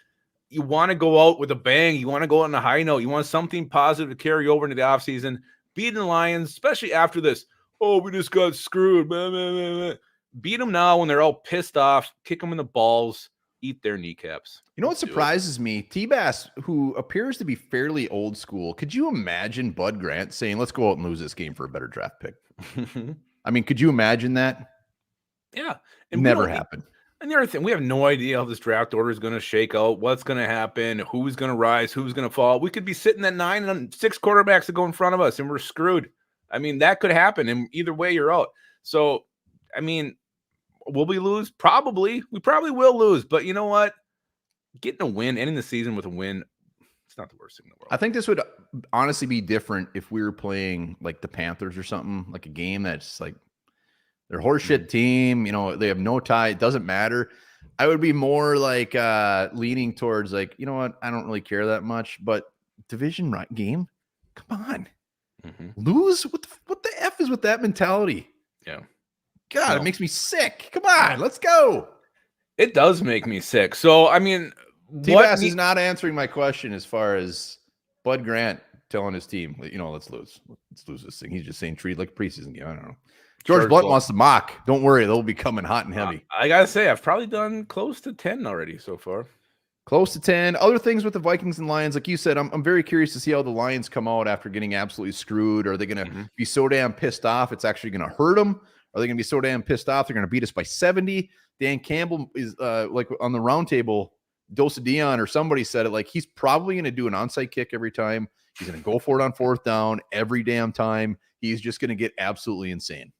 you want to go out with a bang. You want to go out on a high note. You want something positive to carry over into the offseason. Beating the Lions, especially after this, we just got screwed. Blah, blah, blah, blah. Beat them now when they're all pissed off. Kick them in the balls. Eat their kneecaps. You know what surprises me? T-Bass, who appears to be fairly old school, could you imagine Bud Grant saying, let's go out and lose this game for a better draft pick? Could you imagine that? Yeah. It never happened. And the other thing, we have no idea how this draft order is going to shake out, what's going to happen, who's going to rise, who's going to fall. We could be sitting at 9 and 6 quarterbacks that go in front of us, and we're screwed. That could happen, and either way, you're out. So, will we lose? Probably. We probably will lose. But you know what? Getting a win, ending the season with a win, it's not the worst thing in the world. I think this would honestly be different if we were playing like the Panthers or something, like a game that's like their horseshit team. They have no tie. It doesn't matter. I would be more like leaning towards like, you know what? I don't really care that much. But division game, come on. Lose? What the F is with that mentality? Yeah. God, It makes me sick. Come on, let's go. It does make me sick. So, T-Bass is not answering my question as far as Bud Grant telling his team, let's lose this thing. He's just saying treat like a preseason game. I don't know. George Blunt wants to mock. Don't worry, they'll be coming hot and heavy. I gotta say, I've probably done close to 10 already so far. Close to 10. Other things with the Vikings and Lions, like you said, I'm very curious to see how the Lions come out after getting absolutely screwed. Are they going to be so damn pissed off it's actually going to hurt them? Are they going to be so damn pissed off they're going to beat us by 70? Dan Campbell is like on the roundtable, Dose of Dion or somebody said it, like he's probably going to do an onside kick every time. He's going to go for it on fourth down every damn time. He's just going to get absolutely insane.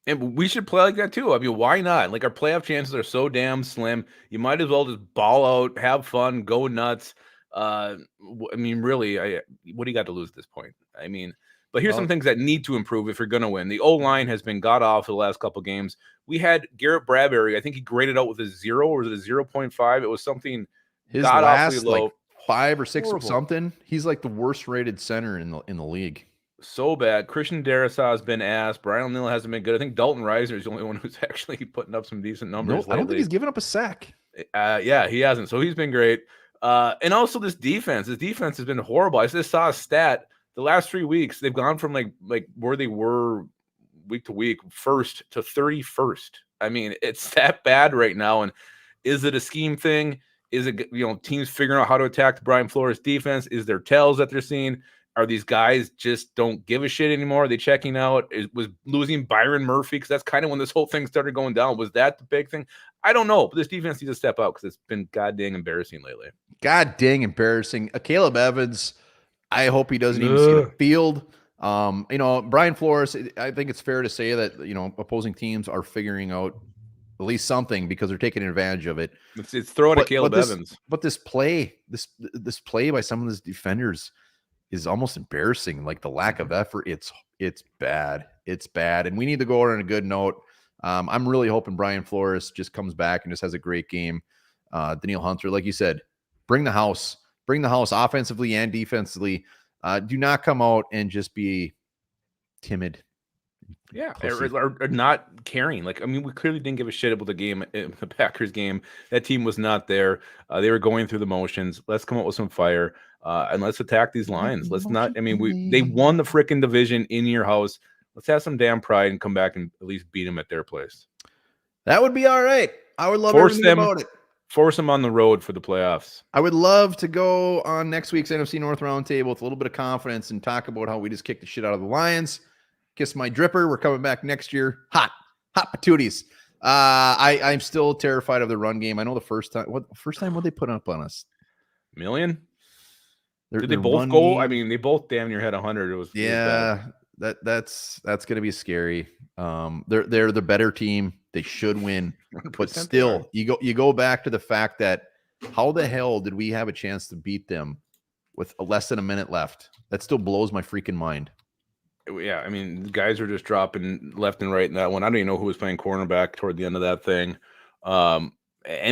And we should play like that too. I mean, why not? Like our playoff chances are so damn slim. You might as well just ball out, have fun, go nuts. I mean, really, what do you got to lose at this point? I mean, but here's some things that need to improve if you're going to win. The O-line has been god awful the last couple of games. We had Garrett Bradbury. I think he graded out with a 0 or was it a 0.5? It was something his last low. Like 5 or 6 or something. He's like the worst rated center in the league. So bad. Christian Darrisaw has been ass. Brian O'Neill hasn't been good. I think Dalton Risner is the only one who's actually putting up some decent numbers. I don't think he's given up a sack. Yeah, he hasn't. So he's been great. And also this defense. This defense has been horrible. I just saw a stat. The last 3 weeks, they've gone from like where they were week to week, 1st to 31st. I mean, it's that bad right now. And is it a scheme thing? Is it teams figuring out how to attack the Brian Flores defense? Is there tells that they're seeing? Are these guys just don't give a shit anymore? Are they checking out? Was losing Byron Murphy, because that's kind of when this whole thing started going down. Was that the big thing? I don't know, but this defense needs to step out because it's been god dang embarrassing lately. God dang embarrassing. Caleb Evans, I hope he doesn't even see the field. Brian Flores, I think it's fair to say that, opposing teams are figuring out at least something because they're taking advantage of it. It's throwing at Caleb Evans. But this play by some of these defenders is almost embarrassing. Like the lack of effort, it's bad. It's bad. And we need to go on a good note. I'm really hoping Brian Flores just comes back and just has a great game. Daniil Hunter, like you said, bring the house offensively and defensively. Do not come out and just be timid. Yeah, or not caring. Like, I mean, we clearly didn't give a shit about the game, the Packers game. That team was not there. They were going through the motions. Let's come up with some fire, and let's attack these Lions. Let's not. I mean, they won the freaking division in your house. Let's have some damn pride and come back and at least beat them at their place. That would be all right. I would love everything about it. Force them on the road for the playoffs. I would love to go on next week's NFC North Roundtable with a little bit of confidence and talk about how we just kicked the shit out of the Lions. Kiss my dripper. We're coming back next year. Hot patooties. I'm still terrified of the run game. I know the first time what they put up on us? Million? Did they both go? Game? I mean, they both damn near had 100. It was that's going to be scary. They're the better team. They should win, but still, you go back to the fact that how the hell did we have a chance to beat them with less than a minute left? That still blows my freaking mind. Yeah, I mean, the guys are just dropping left and right in that one. I don't even know who was playing cornerback toward the end of that thing. And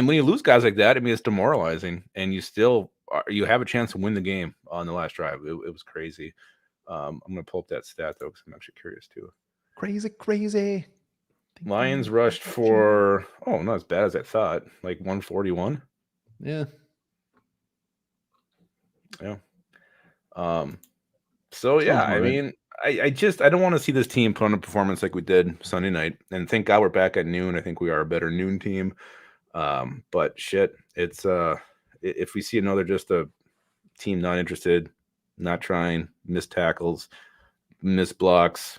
when you lose guys like that, I mean, it's demoralizing, and you have a chance to win the game on the last drive. It was crazy. I'm going to pull up that stat, though, because I'm actually curious, too. Crazy. Lions rushed for, not as bad as I thought, like 141. Yeah. So, yeah, I mean, I don't want to see this team put on a performance like we did Sunday night. And thank God we're back at noon. I think we are a better noon team. But shit, it's if we see another just a team not interested, not trying, missed tackles, missed blocks,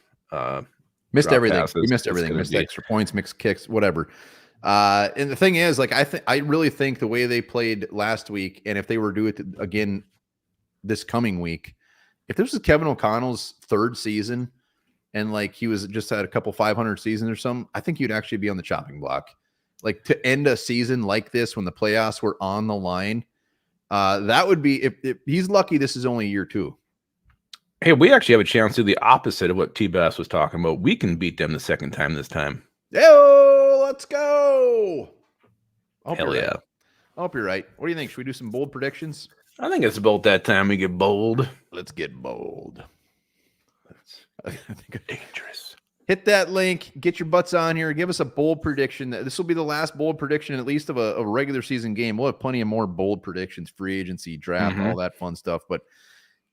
missed everything. We missed everything. Missed extra points, mixed kicks, whatever. And the thing is, like, I really think the way they played last week, and if they were to do it again this coming week, if this was Kevin O'Connell's third season and like he was just had a couple 500 seasons or something, I think you'd actually be on the chopping block. Like to end a season like this when the playoffs were on the line, that would be if he's lucky. This is only year 2. Hey, we actually have a chance to do the opposite of what T-Bass was talking about. We can beat them the second time this time. Yo, let's go. Hell yeah. Right. I hope you're right. What do you think? Should we do some bold predictions? I think it's about that time we get bold. Let's get bold. I think dangerous. Hit that link. Get your butts on here. Give us a bold prediction. This will be the last bold prediction, at least of a regular season game. We'll have plenty of more bold predictions, free agency, draft, all that fun stuff. But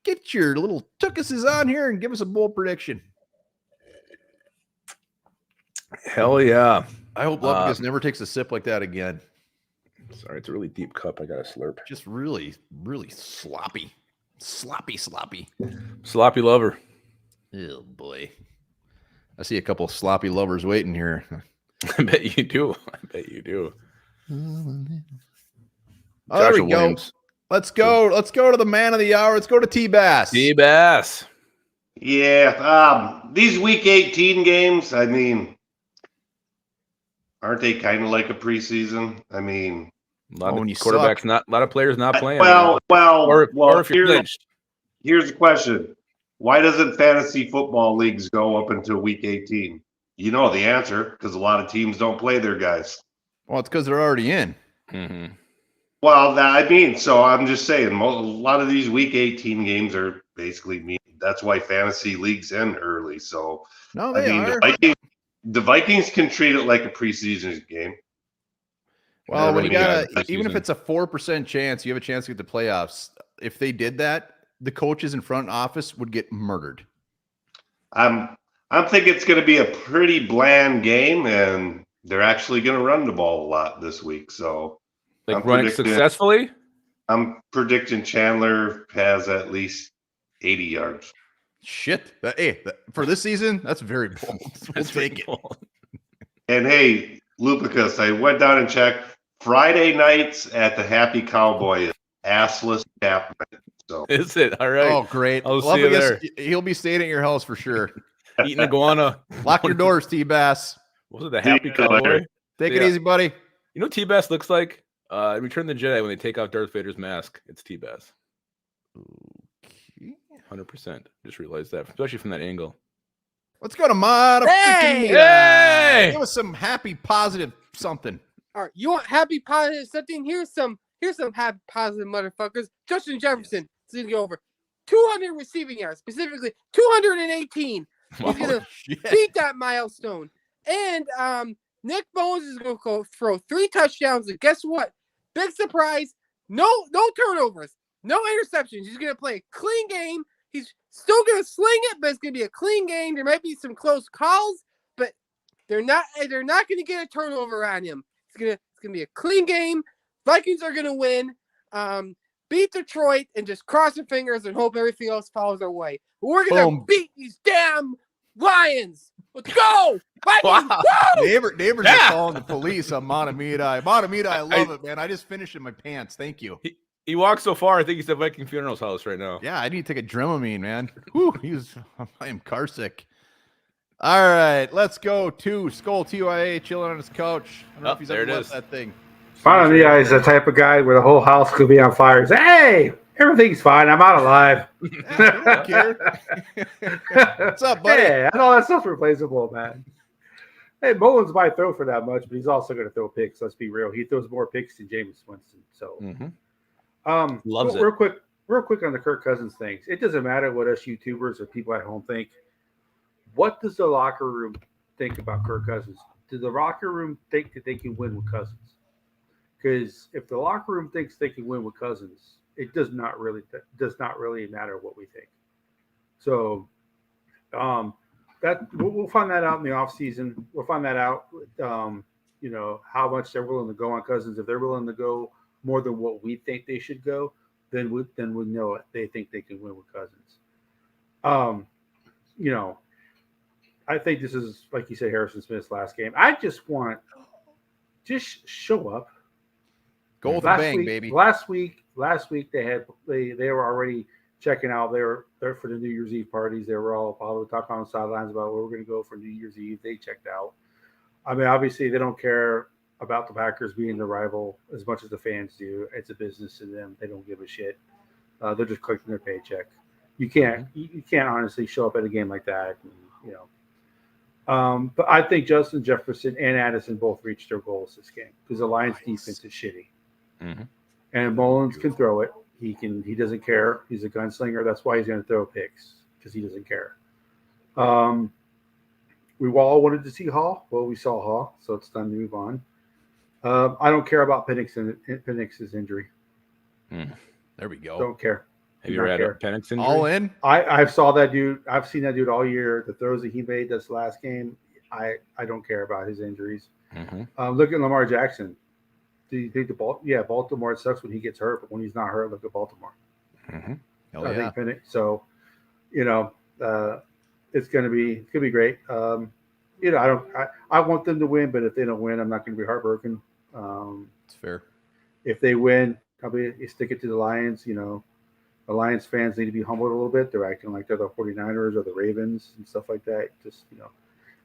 get your little tookuses on here and give us a bold prediction. Hell yeah. I hope Lupicus never takes a sip like that again. Sorry, it's a really deep cup. I got to slurp. Just really, really sloppy. Sloppy. Sloppy lover. Oh, boy. I see a couple of sloppy lovers waiting here. I bet you do. Oh, there we go. Let's go. Let's go to the man of the hour. Let's go to T-Bass. T-Bass. Yeah. These Week 18 games, I mean, aren't they kind of like a preseason? I mean, a lot of quarterbacks, a lot of players not playing. Well, or if you're clinched. Here's the question. Why doesn't fantasy football leagues go up until Week 18? You know the answer, because a lot of teams don't play their guys. Well, it's because they're already in. Mm-hmm. Well, so I'm just saying, a lot of these Week 18 games are basically that's why fantasy leagues end early. So, no, they are. The Vikings can treat it like a preseason game. Well, when you even if it's a 4% chance, you have a chance to get the playoffs. If they did that, the coaches in front office would get murdered. I'm thinking it's going to be a pretty bland game, and they're actually going to run the ball a lot this week. So, running successfully. I'm predicting Chandler has at least 80 yards. Shit! For this season, that's very bold. We'll take it. And hey, Lupicus, I went down and checked. Friday nights at the Happy Cowboy is assless cap night. So is it all right? Oh, great! I'll see you there. He'll be staying at your house for sure. Eating iguana. Lock your doors, T-Bass. Was it the Happy Cowboy? Take it easy, buddy. You know what T-Bass looks like? Return the Jedi when they take off Darth Vader's mask. It's T-Bass. Okay. 100%. Just realized that, especially from that angle. Let's go to Mod. Hey! Give us some happy, positive something. All right, you want happy, positive something? Here's some happy, positive motherfuckers. Justin Jefferson is going to go over 200 receiving yards, specifically 218. He's going to beat that milestone. And Nick Bones is going to go throw 3 touchdowns. And guess what? Big surprise. No turnovers. No interceptions. He's going to play a clean game. He's still going to sling it, but it's going to be a clean game. There might be some close calls, but they're not going to get a turnover on him. It's going to be a clean game. Vikings are going to win. Beat Detroit and just cross your fingers and hope everything else follows our way. We're going to beat these damn Lions. Let's go! Vikings! Wow. Neighbors are calling the police on Montemita. Montemita, I love it, man. I just finished in my pants. Thank you. He walked so far, I think he's at Viking Funeral's house right now. Yeah, I need to take a Dramamine, man. Whew, I am car sick. All right, let's go to Skull TYA chilling on his couch. I don't know if he's ever left that thing. Montemita is the type of guy where the whole house could be on fire. He's, hey, everything's fine. I'm out alive. Yeah, I don't care. What's up, buddy? Hey, I know that stuff's replaceable, man. Hey, Mullins might throw for that much, but he's also going to throw picks. Let's be real. He throws more picks than Jameis Winston. So, loves it. Real quick on the Kirk Cousins things. It doesn't matter what us YouTubers or people at home think. What does the locker room think about Kirk Cousins? Does the locker room think that they can win with Cousins? Because if the locker room thinks they can win with Cousins, it does not really matter what we think. So, that we'll find that out in the offseason. We'll find that out. How much they're willing to go on Cousins. If they're willing to go more than what we think they should go, then we know they think they can win with Cousins. I think this is, like you said, Harrison Smith's last game. I just show up. Go with a bang, baby. Last week they were already checking out. They were there for the New Year's Eve parties. They were all probably talking on the sidelines about where we're going to go for New Year's Eve. They checked out. I mean, obviously they don't care about the Packers being the rival as much as the fans do. It's a business to them. They don't give a shit. They're just collecting their paycheck. You can't honestly show up at a game like that. But I think Justin Jefferson and Addison both reached their goals this game because the Lions' defense is shitty. Mm-hmm. And Mullins can throw it. He doesn't care. He's a gunslinger. That's why he's going to throw picks because he doesn't care. We all wanted to see Hall. Well, we saw Hall, so it's time to move on. I don't care about Penix's injury. There we go. Don't care. Have you ever had a Penix injury? All in? I've saw that dude. I've seen that dude all year. The throws that he made this last game, I don't care about his injuries. Look at Lamar Jackson. Do you think Baltimore, it sucks when he gets hurt, but when he's not hurt, look at Baltimore. I think Penix. So, it's gonna be great. I want them to win, but if they don't win, I'm not gonna be heartbroken. It's fair. If they win, probably stick it to the Lions. The Lions fans need to be humbled a little bit. They're acting like they're the 49ers or the Ravens and stuff like that. Just,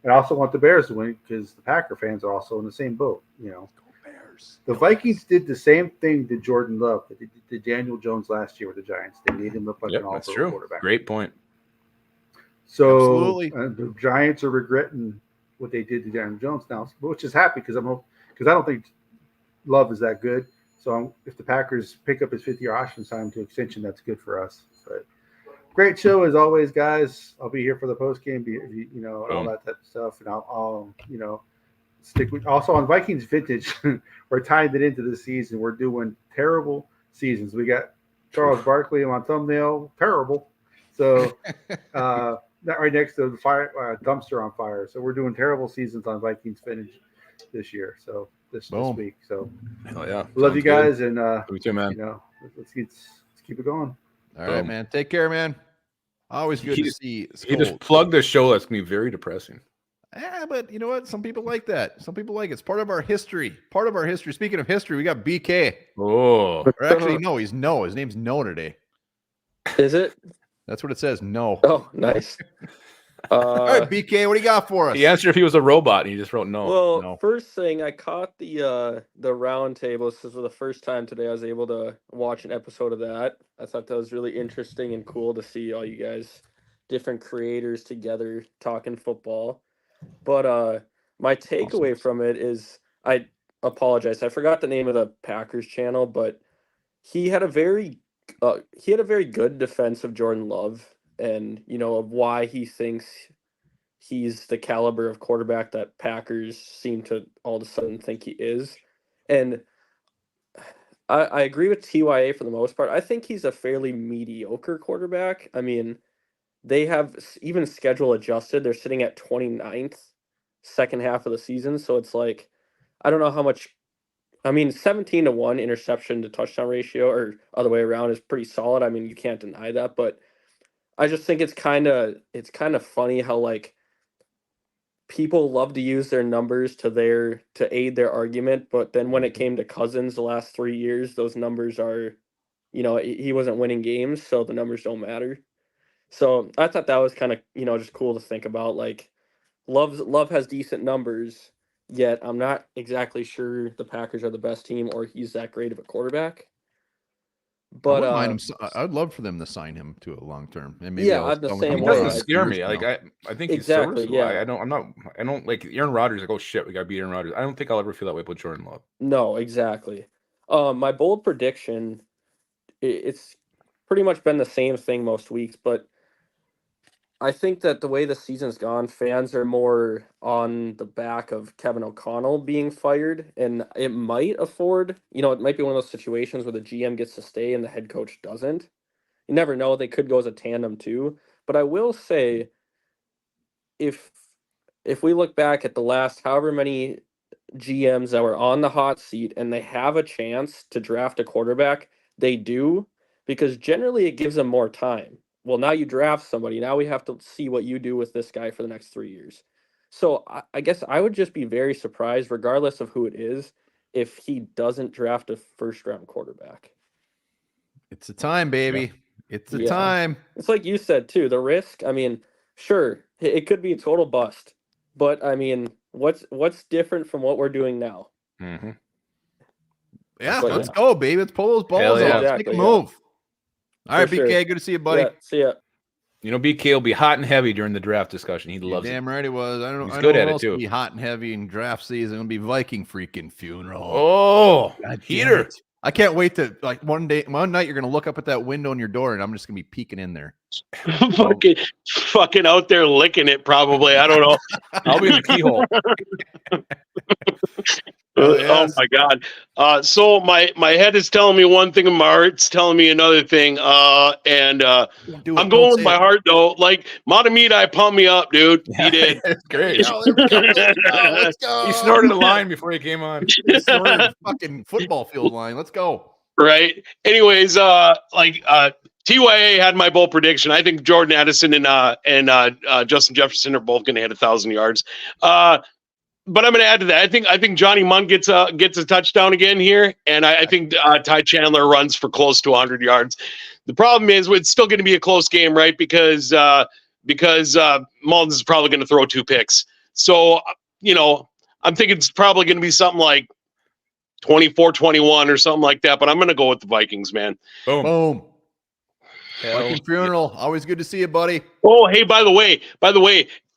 I also want the Bears to win because the Packer fans are also in the same boat. Go Bears. The Vikings did the same thing to Jordan Love that they did to Daniel Jones last year with the Giants. They made him look like an all-pro quarterback. Great point. So the Giants are regretting what they did to Daniel Jones now, which is happy because I don't think Love is that good. So if the Packers pick up his 5th-year option, sign him to extension, that's good for us. But great show as always, guys. I'll be here for the post game, all that type of stuff, and I'll stick with. Also on Vikings Vintage, we're tying it into the season. We're doing terrible seasons. We got Charles Barkley on thumbnail, terrible. So that right next to the fire dumpster on fire. So we're doing terrible seasons on Vikings Vintage this year. So this week. So love you guys, and me too, man. Let's keep it going. All right, man. Take care, man. Always good to see. He just plugged the show. That's gonna be very depressing. Yeah, but you know what? Some people like that. Some people like it. It's part of our history. Speaking of history, we got BK. Oh, or actually, no. He's No. His name's No today. Is it? That's what it says. No. Oh, nice. All right, BK, what do you got for us? He answered if he was a robot, and he just wrote no. Well, first thing, I caught the round table. This was the first time today I was able to watch an episode of that. I thought that was really interesting and cool to see all you guys, different creators together talking football. But my takeaway from it is, I apologize, I forgot the name of the Packers channel, but he had a very good defense of Jordan Love. And, of why he thinks he's the caliber of quarterback that Packers seem to all of a sudden think he is. And I agree with TYA for the most part. I think he's a fairly mediocre quarterback. I mean, they have even schedule adjusted. They're sitting at 29th, second half of the season. So it's like, I don't know how much. 17-1 interception to touchdown ratio, or other way around, is pretty solid. I mean, you can't deny that, but I just think it's kind of funny how like people love to use their numbers to aid their argument, but then when it came to Cousins the last 3 years, those numbers are, he wasn't winning games, so the numbers don't matter. So I thought that was kind of just cool to think about. Like Love has decent numbers, yet I'm not exactly sure the Packers are the best team or he's that great of a quarterback. But I'd love for them to sign him to a long term. I'm the same way. It doesn't scare me. Like I think he's serviceable. Yeah. I don't like Aaron Rodgers. Like, oh shit, we got to beat Aaron Rodgers. I don't think I'll ever feel that way with Jordan Love. No, exactly. My bold prediction, it's pretty much been the same thing most weeks, but I think that the way the season's gone, fans are more on the back of Kevin O'Connell being fired, and it might afford, it might be one of those situations where the GM gets to stay and the head coach doesn't. You never know. They could go as a tandem too. But I will say, if we look back at the last however many GMs that were on the hot seat and they have a chance to draft a quarterback, they do, because generally it gives them more time. Well, now you draft somebody. Now we have to see what you do with this guy for the next 3 years. So I guess I would just be very surprised, regardless of who it is, if he doesn't draft a first-round quarterback. It's the time, baby. Yeah. It's the time. It's like you said, too. The risk, sure, it could be a total bust. But, what's different from what we're doing now? Mm-hmm. Yeah, let's go, baby. Let's pull those balls out. Exactly, let's make a move. All right, sure. BK, good to see you, buddy. Yeah, see ya. BK will be hot and heavy during the draft discussion. He loves it. Damn right he was. He's good at it, too. Be hot and heavy in draft season. It'll be Viking freaking funeral. Oh, heater. I can't wait to, one night you're going to look up at that window in your door, and I'm just going to be peeking in there. fucking out there licking it, probably. I don't know. I'll be in the keyhole. Oh my God. So my head is telling me one thing and my heart's telling me another thing. I'm going with my heart though. Like Matamida pumped me up, dude. Yeah, He did. That's great. Let's go. He snorted a line before he came on. He snorted a fucking football field line. Let's go. Right. Anyways, TYA had my bold prediction. I think Jordan Addison and Justin Jefferson are both going to hit 1,000 yards. But I'm going to add to that. I think Johnny Munn gets a touchdown again here, and I think Ty Chandler runs for close to 100 yards. The problem is it's still going to be a close game, right? Because Mullins is probably going to throw 2 picks. So I'm thinking it's probably going to be something like 24-21 or something like that. But I'm going to go with the Vikings, man. Boom. Viking Funeral, always good to see you, buddy. Oh, hey, by the way,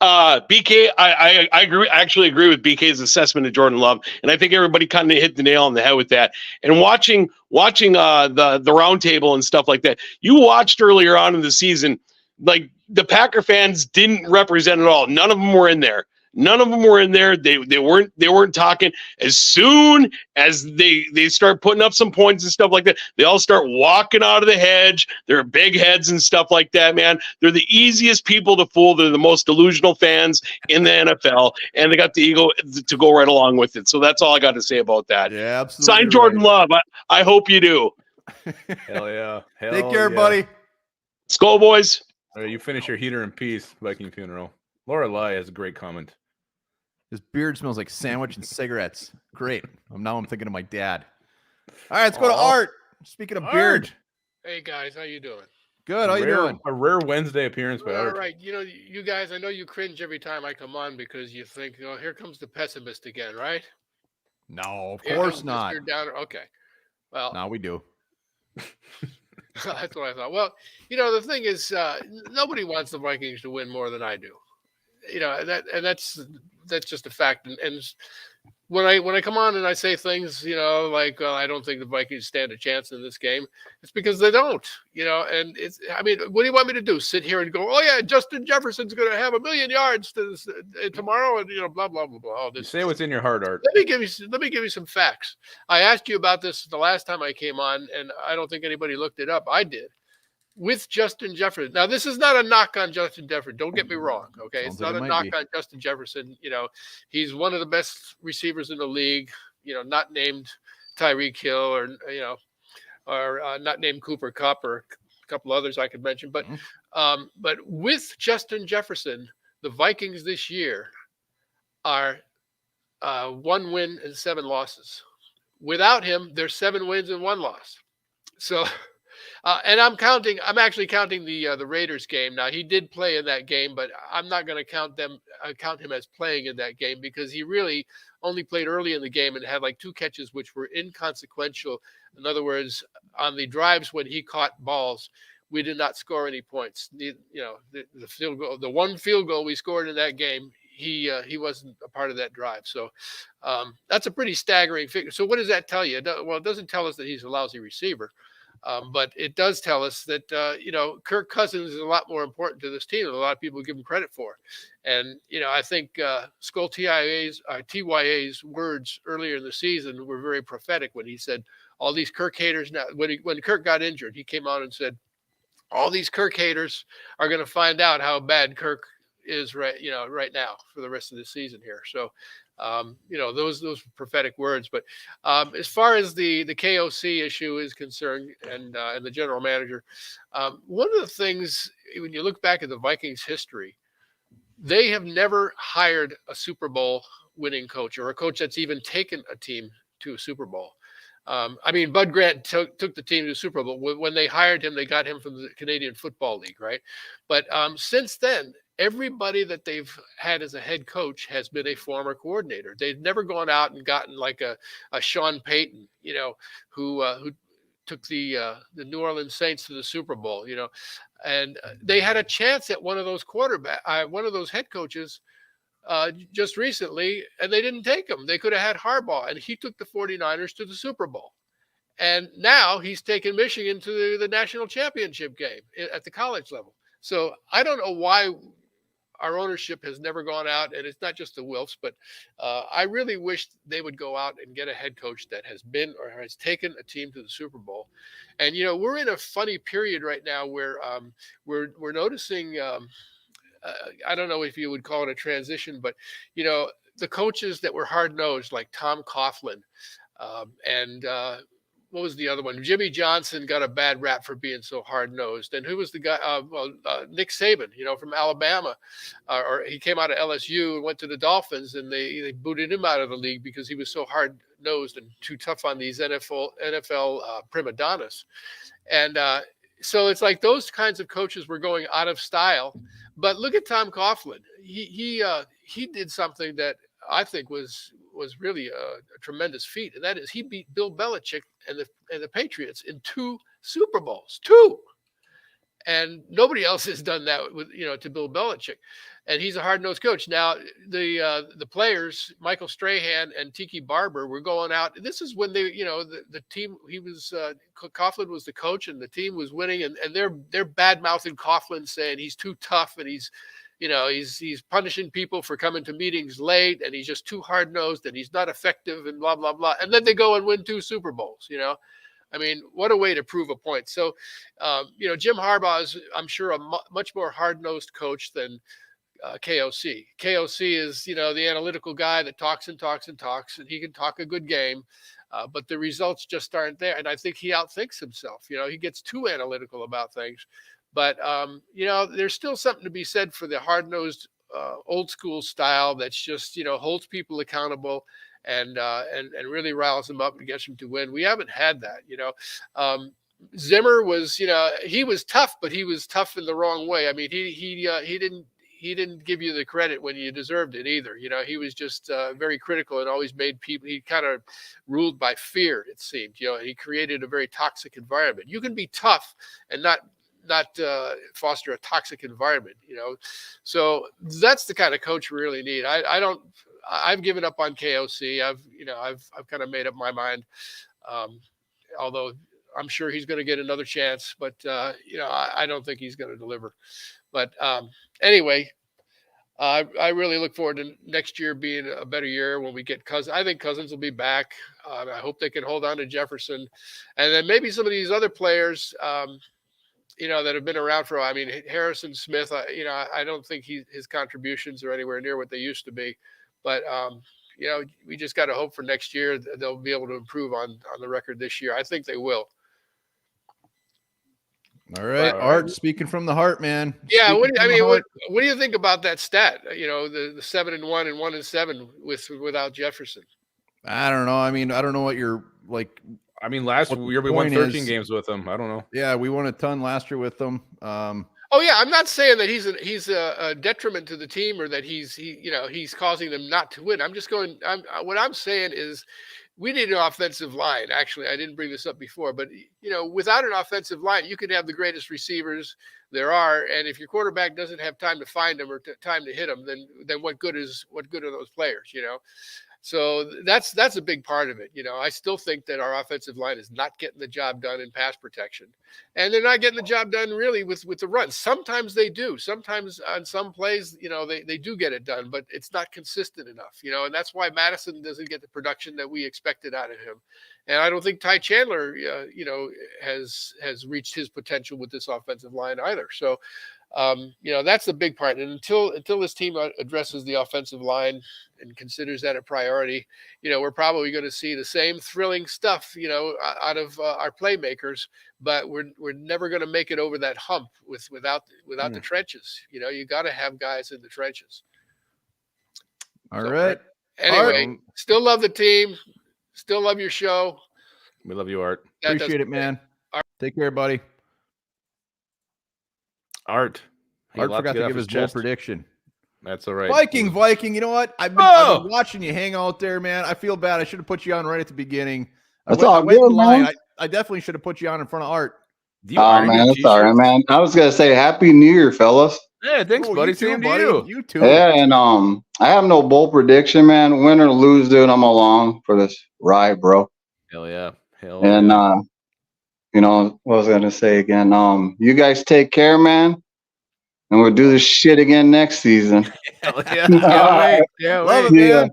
BK, I agree. I actually agree with BK's assessment of Jordan Love, and I think everybody kind of hit the nail on the head with that. And watching the roundtable and stuff like that, you watched earlier on in the season, like the Packer fans didn't represent at all. None of them were in there. They weren't talking. As soon as they start putting up some points and stuff like that, they all start walking out of the hedge. They're big heads and stuff like that, man. They're the easiest people to fool. They're the most delusional fans in the NFL, and they got the ego to go right along with it. So that's all I got to say about that. Yeah, absolutely. Sign Jordan Love. I hope you do. Hell yeah. Take care, buddy. Skol, boys. All right, you finish your heater in peace, Viking Funeral. Laura Lai has a great comment. His beard smells like sandwich and cigarettes. Great. Now I'm thinking of my dad. All right, let's go to Art. Speaking of beard. Hey, guys. How you doing? Good. How you doing? A rare Wednesday appearance by Art. All right. You guys, I know you cringe every time I come on because you think, here comes the pessimist again, right? No, of course not. You're down. Okay. Well. No, we do. That's what I thought. Well, the thing is, nobody wants the Vikings to win more than I do. That's just a fact. And when I come on and I say things, like I don't think the Vikings stand a chance in this game, it's because they don't. And what do you want me to do? Sit here and go, oh yeah, Justin Jefferson's going to have 1,000,000 yards tomorrow, and blah blah blah blah. All this. Say what's in your heart, Art. Let me give you some facts. I asked you about this the last time I came on, and I don't think anybody looked it up. I did. With Justin Jefferson. Now, this is not a knock on Justin Jefferson. Don't get me wrong, okay? It's not a knock on Justin Jefferson. He's one of the best receivers in the league, not named Tyreek Hill or not named Cooper Kupp or a couple others I could mention. But with Justin Jefferson, the Vikings this year are 1 win and 7 losses. Without him, there's 7 wins and 1 loss. So... and I'm actually counting the Raiders game. Now, he did play in that game, but I'm not going to count him as playing in that game because he really only played early in the game and had like 2 catches, which were inconsequential. In other words, on the drives when he caught balls, we did not score any points. The field goal, the 1 field goal we scored in that game, he wasn't a part of that drive. So that's a pretty staggering figure. So what does that tell you? Well, it doesn't tell us that he's a lousy receiver. But it does tell us that, Kirk Cousins is a lot more important to this team than a lot of people give him credit for. And, I think Skol TYA's words earlier in the season were very prophetic when he said, all these Kirk haters now, when Kirk got injured, he came out and said, all these Kirk haters are going to find out how bad Kirk is right now for the rest of the season here. So, those prophetic words. But as far as the KOC issue is concerned and the general manager, one of the things, when you look back at the Vikings history, they have never hired a Super Bowl winning coach or a coach that's even taken a team to a Super Bowl. Bud Grant took the team to the Super Bowl. When they hired him, they got him from the Canadian Football League, right? But since then, everybody that they've had as a head coach has been a former coordinator. They've never gone out and gotten like a Sean Payton, who took the New Orleans Saints to the Super Bowl, and they had a chance at one of those one of those head coaches just recently, and they didn't take him. They could have had Harbaugh, and he took the 49ers to the Super Bowl. And now he's taken Michigan to the national championship game at the college level. So I don't know why our ownership has never gone out, and it's not just the Wilfs, but I really wish they would go out and get a head coach that has been or has taken a team to the Super Bowl. And we're in a funny period right now where we're noticing. I don't know if you would call it a transition, but the coaches that were hard nosed, like Tom Coughlin, and what was the other one? Jimmy Johnson got a bad rap for being so hard nosed. And who was the guy? Nick Saban, from Alabama, or he came out of LSU and went to the Dolphins, and they booted him out of the league because he was so hard nosed and too tough on these NFL prima donnas. And so it's like those kinds of coaches were going out of style. But look at Tom Coughlin. He did something that I think was really a tremendous feat, and that is he beat Bill Belichick and the Patriots in 2 Super Bowls, 2, and nobody else has done that with to Bill Belichick, and he's a hard-nosed coach. Now the players, Michael Strahan and Tiki Barber, were going out. This is when they the team, he was Coughlin was the coach, and the team was winning, and they're bad-mouthing Coughlin, saying he's too tough and he's punishing people for coming to meetings late, and he's just too hard-nosed, and he's not effective, and blah, blah, blah. And then they go and win 2 Super Bowls, I mean, what a way to prove a point. So, Jim Harbaugh is, I'm sure, a much more hard-nosed coach than KOC. KOC is, the analytical guy that talks and talks and talks, and he can talk a good game, but the results just aren't there. And I think he outthinks himself. He gets too analytical about things. But, there's still something to be said for the hard-nosed, old school style that's just, holds people accountable and really riles them up and gets them to win. We haven't had that, Zimmer was, he was tough, but he was tough in the wrong way. I mean, he didn't give you the credit when you deserved it either. He was just very critical and always made people, he kind of ruled by fear, it seemed. He created a very toxic environment. You can be tough and not foster a toxic environment, so that's the kind of coach we really need. I've given up on KOC. I've kind of made up my mind, although I'm sure he's going to get another chance, but I don't think he's going to deliver. But anyway, I really look forward to next year being a better year when we get Cousins. I think Cousins will be back. I hope they can hold on to Jefferson, and then maybe some of these other players that have been around for a while. I mean, Harrison Smith, I don't think his contributions are anywhere near what they used to be. But, we just got to hope for next year they'll be able to improve on the record this year. I think they will. All right. Art, speaking from the heart, man. Yeah. What do you think about that stat? The 7-1 and 1-7 without Jefferson. I don't know. I mean, I don't know what you're like. I mean, last year we won 13 games with them. I don't know. Yeah, we won a ton last year with them. Oh yeah, I'm not saying that he's a detriment to the team or that he's causing them not to win. I'm just going. What I'm saying is, we need an offensive line. Actually, I didn't bring this up before, but without an offensive line, you can have the greatest receivers there are, and if your quarterback doesn't have time to find them or time to hit them, then what good are those players? So that's a big part of it. I still think that our offensive line is not getting the job done in pass protection, and they're not getting the job done really with the run. Sometimes they do. Sometimes on some plays, they do get it done, but it's not consistent enough. And that's why Madison doesn't get the production that we expected out of him. And I don't think Ty Chandler, has reached his potential with this offensive line either. So, that's the big part. And until this team addresses the offensive line and considers that a priority, we're probably going to see the same thrilling stuff, out of our playmakers, but we're never going to make it over that hump without the trenches. You got to have guys in the trenches. All right. Anyway, still love the team. Still love your show. We love you, Art. Appreciate it, man. Take care, buddy. Art forgot to give his bold prediction. That's all right. Viking. You know what? I've been watching you hang out there, man. I feel bad. I should have put you on right at the beginning. That's all good, man. I definitely should have put you on in front of Art. Oh, man, that's all right, man. I was gonna say Happy New Year, fellas. Yeah, thanks, buddy. Same to you. You too. Yeah, and I have no bold prediction, man. Win or lose, dude, I'm along for this ride, bro. Hell yeah. And what was I gonna say again? You guys take care, man. and we'll do this shit again next season. Hell yeah. Can't wait. Can't Love wait. it, man.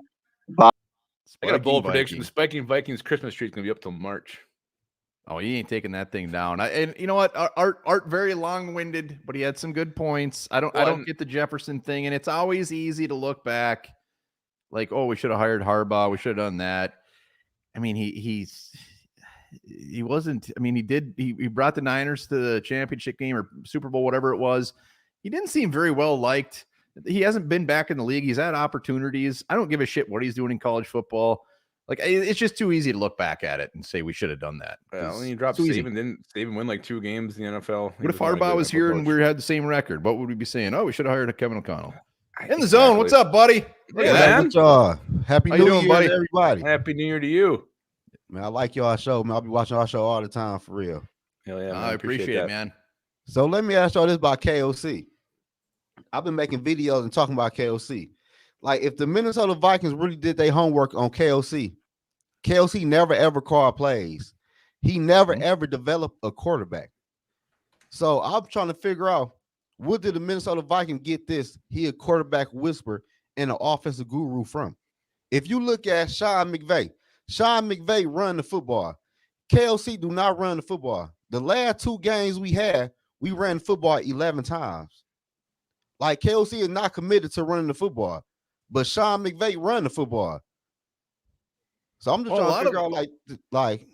I got a bold prediction. The Spiking Vikings Christmas tree is going to be up till March. Oh, he ain't taking that thing down. And you know what? Art very long-winded, but he had some good points. I don't get the Jefferson thing, and it's always easy to look back like, oh, we should have hired Harbaugh. We should have done that. I mean, he wasn't. I mean, he brought the Niners to the championship game or Super Bowl, whatever it was. He didn't seem very well liked. He hasn't been back in the league. He's had opportunities. I don't give a shit what he's doing in college football. Like, it's just too easy to look back at it and say we should have done that. Well, when you dropped Saban, didn't Saban win like 2 games in the NFL? What if Harbaugh was here and we had the same record? What would we be saying? Oh, we should have hired a Kevin O'Connell. In the zone. What's up, buddy? Hey, man. What's y'all? Happy New Year, buddy? Everybody. Happy New Year to you. Man, I like y'all show, man. I'll be watching our show all the time, for real. Hell yeah, man. I appreciate it, man. So let me ask y'all this about KOC. I've been making videos and talking about KOC. Like, if the Minnesota Vikings really did their homework on KOC never ever called plays. He never ever developed a quarterback. So I'm trying to figure out, what did the Minnesota Vikings get this? He a quarterback whisperer and an offensive guru from. If you look at Sean McVay run the football. KOC do not run the football. The last 2 games we had, we ran the football 11 times. Like, KOC is not committed to running the football, but Sean McVay run the football. So I'm just trying to figure out, like,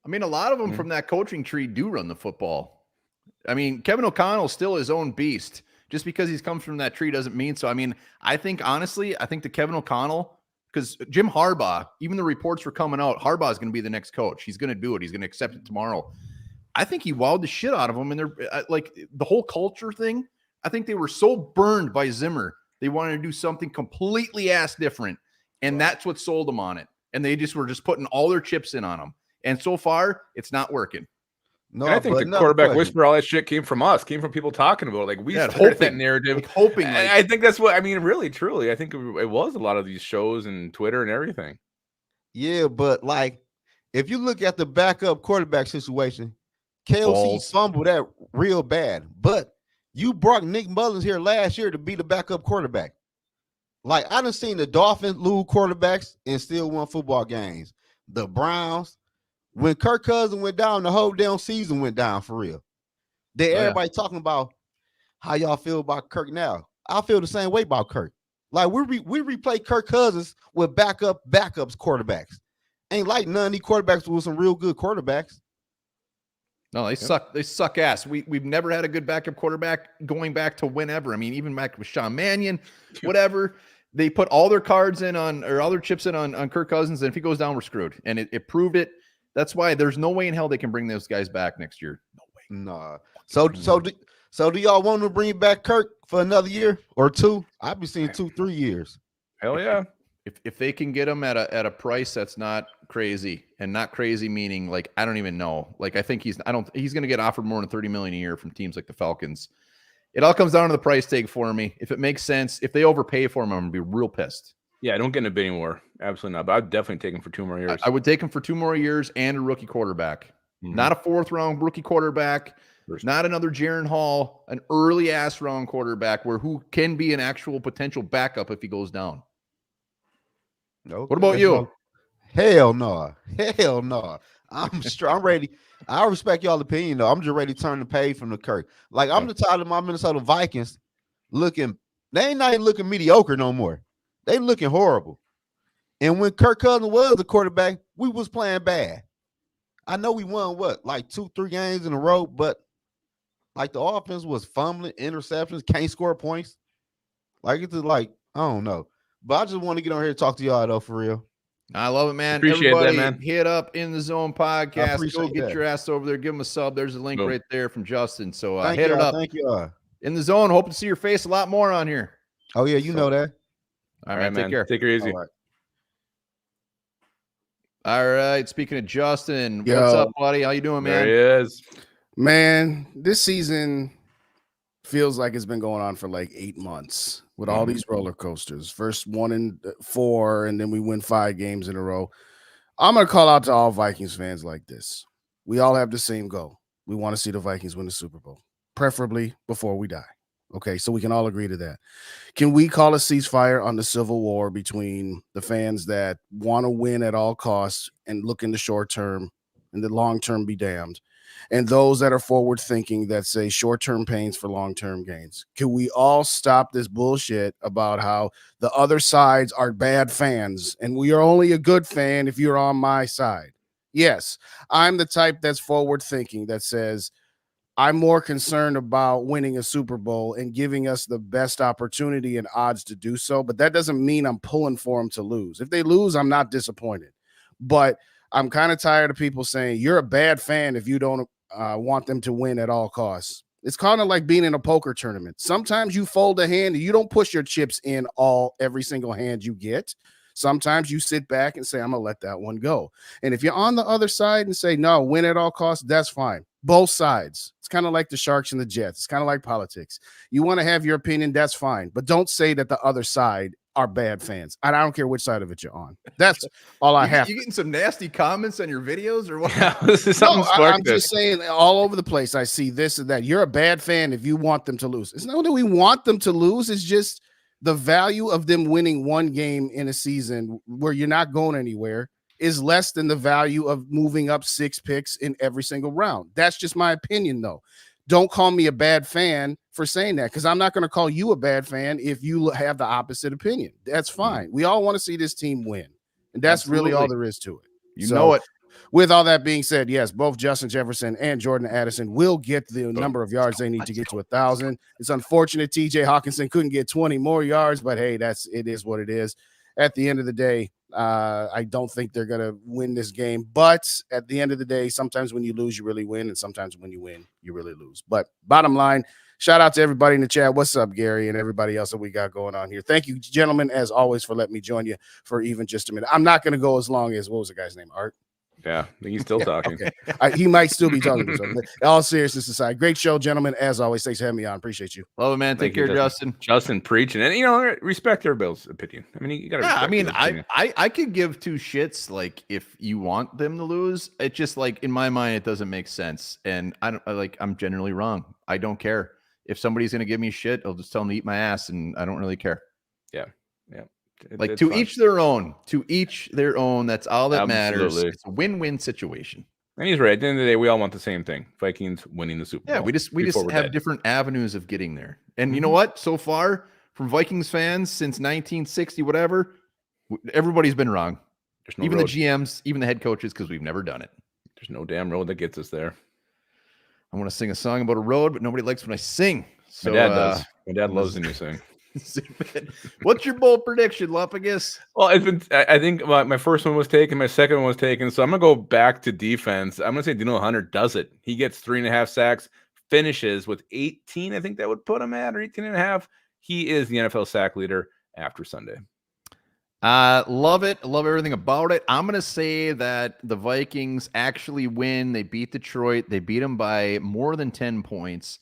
I mean, a lot of them from that coaching tree do run the football. I mean, Kevin O'Connell's still his own beast. Just because he's come from that tree doesn't mean so. I mean, I think that Kevin O'Connell, because Jim Harbaugh, even the reports were coming out, Harbaugh is going to be the next coach. He's going to do it. He's going to accept it tomorrow. I think he wowed the shit out of them. And they're like, the whole culture thing, I think they were so burned by Zimmer. They wanted to do something completely ass different. And that's what sold them on it. And they were just putting all their chips in on them. And so far, it's not working. No, and I think the quarterback whisper, all that shit came from us, came from people talking about it. Like, we started that narrative. Like, hoping. I think that's what, I mean, really, truly, I think it was a lot of these shows and Twitter and everything. Yeah, but like, if you look at the backup quarterback situation, KOC fumbled that real bad. But you brought Nick Mullins here last year to be the backup quarterback. Like, I done seen the Dolphins lose quarterbacks and still won football games. The Browns, when Kirk Cousins went down, the whole damn season went down for real. Everybody talking about how y'all feel about Kirk now. I feel the same way about Kirk. Like, we replay Kirk Cousins with backups quarterbacks. Ain't like none of these quarterbacks with some real good quarterbacks. No, they suck. They suck ass. We've never had a good backup quarterback going back to whenever. I mean, even back with Sean Mannion, whatever. They put all their cards in on, or all their chips in on Kirk Cousins, and if he goes down, we're screwed. And it proved it. That's why there's no way in hell they can bring those guys back next year. No way. Nah. So do y'all want to bring back Kirk for another year or 2? I'd be seeing 2-3 years. Hell yeah. If they can get him at a price that's not crazy, and not crazy meaning like, I don't even know. Like, I think he's going to get offered more than $30 million a year from teams like the Falcons. It all comes down to the price tag for me. If it makes sense, if they overpay for him, I'm gonna be real pissed. Yeah, I don't get in a bid anymore. Absolutely not. But I'd definitely take him for 2 more years. I would take him for 2 more years and a rookie quarterback. Not a 4th round rookie quarterback. Not another Jaron Hall, an early ass round quarterback who can be an actual potential backup if he goes down. Okay. What about you? Hell no. Hell no. I'm ready. I respect y'all opinion though. I'm just ready to turn the page from the Kirk. Like, I'm the tired of my Minnesota Vikings looking. They ain't not even looking mediocre no more. They looking horrible. And when Kirk Cousins was the quarterback, we was playing bad. I know we won like 2-3 games in a row, but like the offense was fumbling, interceptions, can't score points. Like, it's just like, I don't know. But I just want to get on here and talk to y'all though, for real. I love it, man. Appreciate Everybody, that, man. hit up In the Zone podcast. Go get your ass over there. Give them a sub. There's a link right there from Justin. So hit it up. Thank you. In the Zone. Hope to see your face a lot more on here. Oh yeah, you know that. All right, man. Take care. Take it easy. All right. Speaking of Justin, what's up, buddy? How you doing, man? There he is. Man, this season feels like it's been going on for like 8 months with all these roller coasters. First 1 and 4, and then we win 5 games in a row. I'm going to call out to all Vikings fans like this. We all have the same goal. We want to see the Vikings win the Super Bowl, preferably before we die. Okay, so we can all agree to that. Can we call a ceasefire on the civil war between the fans that want to win at all costs and look in the short term and the long term be damned, and those that are forward thinking that say short term pains for long term gains? Can we all stop this bullshit about how the other sides are bad fans and we are only a good fan if you're on my side? Yes, I'm the type that's forward thinking that says, I'm more concerned about winning a Super Bowl and giving us the best opportunity and odds to do so. But that doesn't mean I'm pulling for them to lose. If they lose, I'm not disappointed. But I'm kind of tired of people saying you're a bad fan if you don't want them to win at all costs. It's kind of like being in a poker tournament. Sometimes you fold a hand and you don't push your chips in every single hand you get. Sometimes you sit back and say, I'm going to let that one go. And if you're on the other side and say, no, win at all costs, that's fine. Both sides. It's kind of like the Sharks and the Jets. It's kind of like politics. You want to have your opinion, that's fine. But don't say that the other side are bad fans. And I don't care which side of it you're on. That's all I have. You getting some nasty comments on your videos or what? Yeah, this is something I'm just saying all over the place. I see this and that. You're a bad fan if you want them to lose. It's not that we want them to lose. It's just the value of them winning one game in a season where you're not going anywhere is less than the value of moving up 6 picks in every single round. That's just my opinion, though. Don't call me a bad fan for saying that, because I'm not going to call you a bad fan if you have the opposite opinion. That's fine. We all want to see this team win, and that's really all there is to it. You know it. With all that being said, yes, both Justin Jefferson and Jordan Addison will get the number of yards they need to get to 1,000. It's unfortunate TJ Hawkinson couldn't get 20 more yards, but hey, it is what it is. At the end of the day, I don't think they're going to win this game. But at the end of the day, sometimes when you lose, you really win. And sometimes when you win, you really lose. But bottom line, shout out to everybody in the chat. What's up, Gary, and everybody else that we got going on here. Thank you, gentlemen, as always, for letting me join you for even just a minute. I'm not going to go as long as, what was the guy's name, Art? Yeah, he's still talking. Okay. He might still be talking to us. All seriousness aside, great show, gentlemen. As always, thanks for having me on. Appreciate you. Love it, man. Take care, Justin. Justin preaching, and respect everybody's opinion. I mean, you got to. Yeah, I mean, I could give two shits. Like, if you want them to lose, it just like in my mind, it doesn't make sense, and I'm generally wrong. I don't care if somebody's gonna give me shit. I'll just tell them to eat my ass, and I don't really care. Yeah. Like to each their own. To each their own. That's all that matters. It's a win-win situation. And he's right. At the end of the day, we all want the same thing: Vikings winning the Super Bowl. Yeah, we just have different avenues of getting there. And you know what? So far, from Vikings fans since 1960, whatever, everybody's been wrong. Even the GMs, even the head coaches, because we've never done it. There's no damn road that gets us there. I want to sing a song about a road, but nobody likes when I sing. So, my dad does. My dad loves when you sing. What's your bold prediction, Lupagus? Well, I think my first one was taken, my second one was taken, so I'm gonna go back to defense. I'm gonna say Daniel Hunter does it. He gets 3.5 sacks, finishes with 18. I think that would put him at, or 18.5. He is the NFL sack leader after Sunday. Love it. Love everything about it. I'm gonna say that the Vikings actually win. They beat Detroit. They beat them by more than 10 points.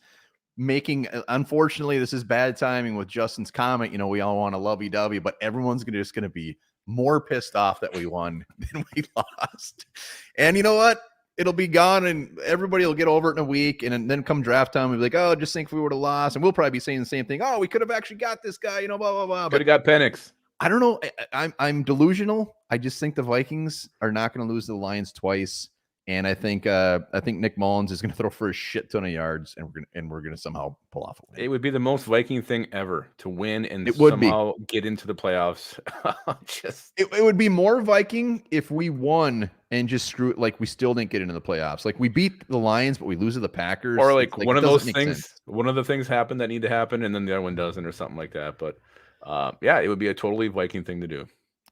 Unfortunately, this is bad timing with Justin's comment. We all want a lovey-dovey, but everyone's just going to be more pissed off that we won than we lost. And you know what? It'll be gone, and everybody will get over it in a week. And then come draft time, we'll be like, oh, just think if we would have lost. And we'll probably be saying the same thing. Oh, we could have actually got this guy, blah, blah, blah. Could have got Penix. I don't know. I'm delusional. I just think the Vikings are not going to lose to the Lions twice. And I think Nick Mullins is going to throw for a shit ton of yards, and we're going to somehow pull off a win. It would be the most Viking thing ever to win and somehow get into the playoffs. It would be more Viking if we won and just screw it. Like we still didn't get into the playoffs. Like we beat the Lions, but we lose to the Packers. Or like one of those things. One of the things happen that need to happen, and then the other one doesn't, or something like that. But it would be a totally Viking thing to do.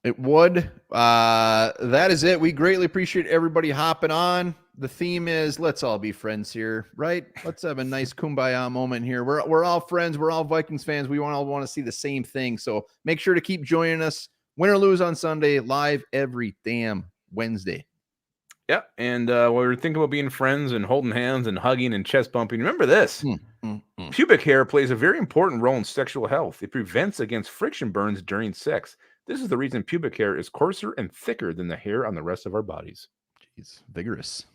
It would. That is it. We greatly appreciate everybody hopping on. The theme is let's all be friends here, right? Let's have a nice kumbaya moment here. We're all friends. We're all Vikings fans. We all want to see the same thing. So make sure to keep joining us. Win or lose on Sunday, live every damn Wednesday. Yeah, and while we're thinking about being friends and holding hands and hugging and chest bumping, remember this. Pubic hair plays a very important role in sexual health. It prevents against friction burns during sex. This is the reason pubic hair is coarser and thicker than the hair on the rest of our bodies. Jeez, vigorous.